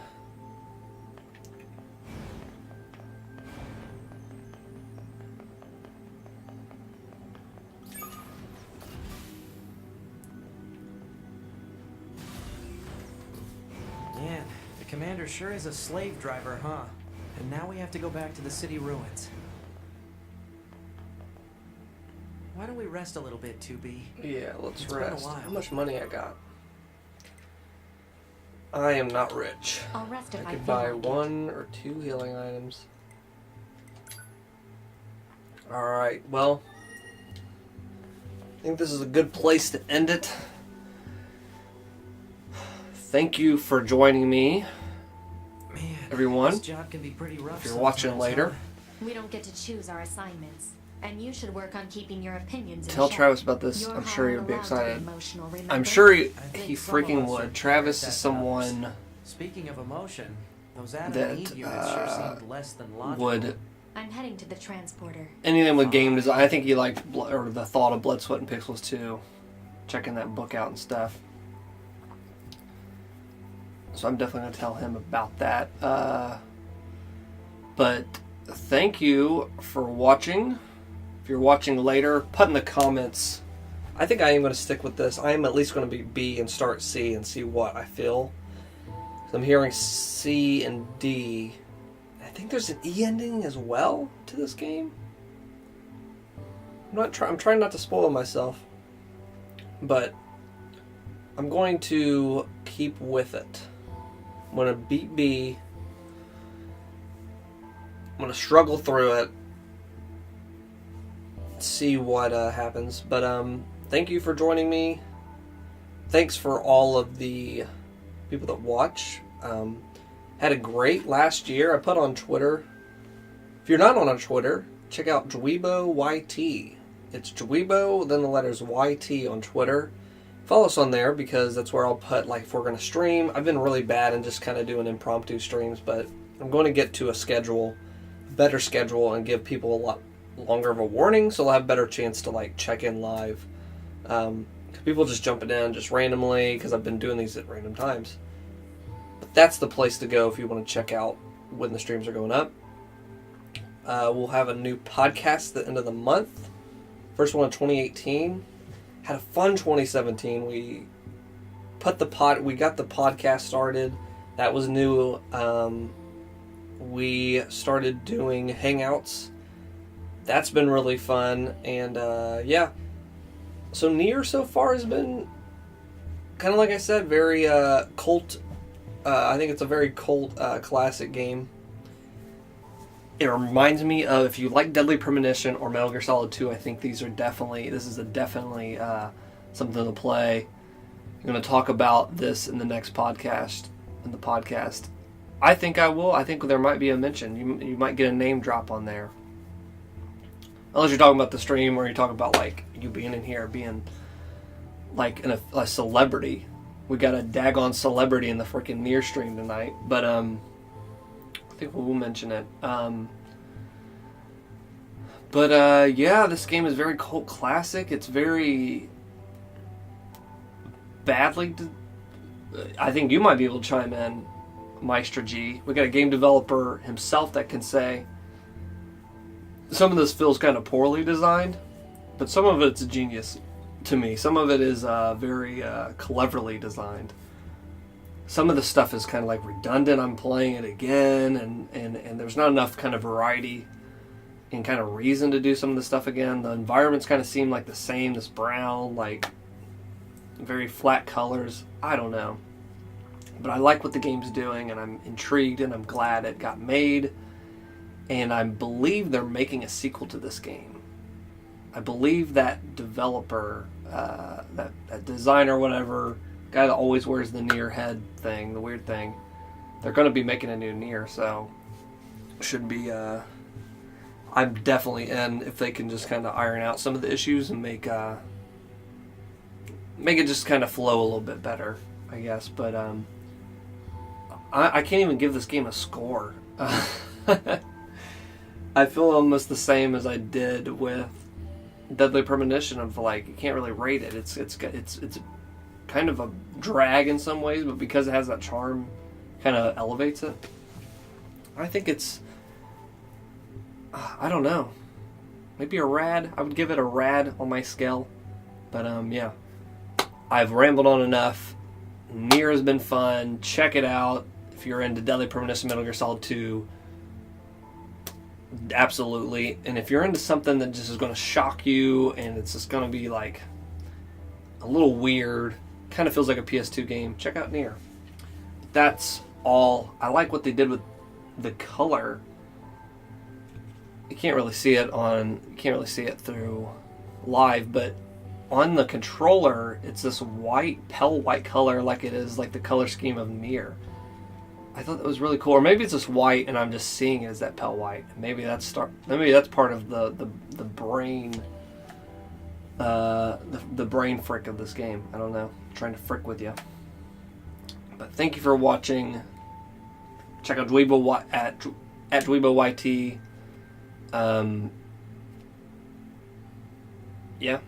Man, the commander sure is a slave driver, huh? And now we have to go back to the city ruins. Why don't we rest a little bit, 2B? Yeah, let's It's been a rest. while. How much money I got? I am not rich. I'll rest if I I could feel buy like it. 1 or 2 healing items. Alright, well, I think this is a good place to end it. Thank you for joining me, Man, everyone. this job can be pretty rough If you're watching sometimes, later, huh? We don't get to choose our assignments, and you should work on keeping your opinions in tell check. Travis about this. You're I'm sure he'll be allowed to be excited. emotional, remember? I'm sure he think some freaking of us are would. Travis better is at someone Speaking of emotion, those Adam that and Eve units sure seemed less than logical. would I'm heading to the transporter. anything with game design. I think he liked or the thought of Blood, Sweat, and Pixels too. Checking that book out and stuff. So I'm definitely going to tell him about that. But thank you for watching. If you're watching later, put in the comments. I think I am going to stick with this. I am at least going to be B and start C and see what I feel. So I'm hearing C and D. I think there's an E ending as well to this game. I'm trying not to spoil myself, but I'm going to keep with it. I'm going to beat B. I'm going to struggle through it. See what happens. But thank you for joining me. Thanks for all of the people that watch. Had a great last year. I put on Twitter. If you're not on Twitter, check out Dweebo YT. It's Dweebo, then the letters YT on Twitter. Follow us on there because that's where I'll put, like, if we're going to stream. I've been really bad in just kind of doing impromptu streams, but I'm going to get to a better schedule, and give people a lot longer of a warning, so they'll have a better chance to, like, check in live. People just jumping in just randomly, because I've been doing these at random times. But that's the place to go if you want to check out when the streams are going up. We'll have a new podcast at the end of the month. First one in 2018. Had a fun 2017. We got the podcast started. That was new. We started doing Hangouts. That's been really fun. And yeah. So Nier so far has been kind of, like I said, very cult. I think it's a very cult classic game. It reminds me of, if you like Deadly Premonition or Metal Gear Solid 2, I think this is definitely something to play. I'm going to talk about this in the next podcast. I think I will. I think there might be a mention. You might get a name drop on there. Unless you're talking about the stream, or you're talking about, like, you being in here, being like a celebrity. We got a daggone celebrity in the freaking Nier stream tonight. But I think we'll mention it. Yeah, this game is very cult classic. It's very badly... I think you might be able to chime in, Maestro G. We got a game developer himself that can say some of this feels kind of poorly designed, but some of it's genius to me. Some of it is very cleverly designed. Some of the stuff is kind of like redundant. I'm playing it again, and there's not enough kind of variety and kind of reason to do some of the stuff again. The environments kind of seem like the same, this brown, like very flat colors. I don't know. But I like what the game's doing, and I'm intrigued, and I'm glad it got made. And I believe they're making a sequel to this game. I believe that developer, that designer, whatever, guy that always wears the Nier head thing, the weird thing, they're going to be making a new Nier, so should be, I'm definitely in if they can just kind of iron out some of the issues and make it just kind of flow a little bit better, I guess. But I can't even give this game a score. I feel almost the same as I did with Deadly Premonition, of, like, you can't really rate it. It's kind of a drag in some ways, but because it has that charm, kind of elevates it. I think it's, I don't know, maybe a rad. I would give it a rad on my scale. But yeah, I've rambled on enough. Nier has been fun. Check it out if you're into Deadly Premonition, Metal Gear Solid 2. Absolutely. And if you're into something that just is going to shock you, and it's just going to be like a little weird, kind of feels like a PS2 game, check out Nier. That's all. I like what they did with the color. You can't really see it through live, but on the controller, it's this white, pale white color, like it is like the color scheme of Nier. I thought that was really cool. Or maybe it's just white and I'm just seeing it as that pale white. Maybe that's part of the brain the brain frick of this game. I don't know. I'm trying to frick with you. But thank you for watching. Check out Dweebo at DweeboYT. Yeah.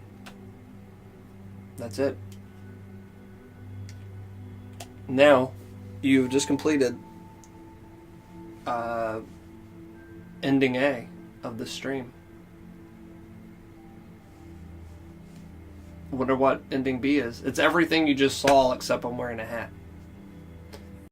That's it. Now, you've just completed ending A of the stream. Wonder what ending B is. It's everything you just saw except I'm wearing a hat.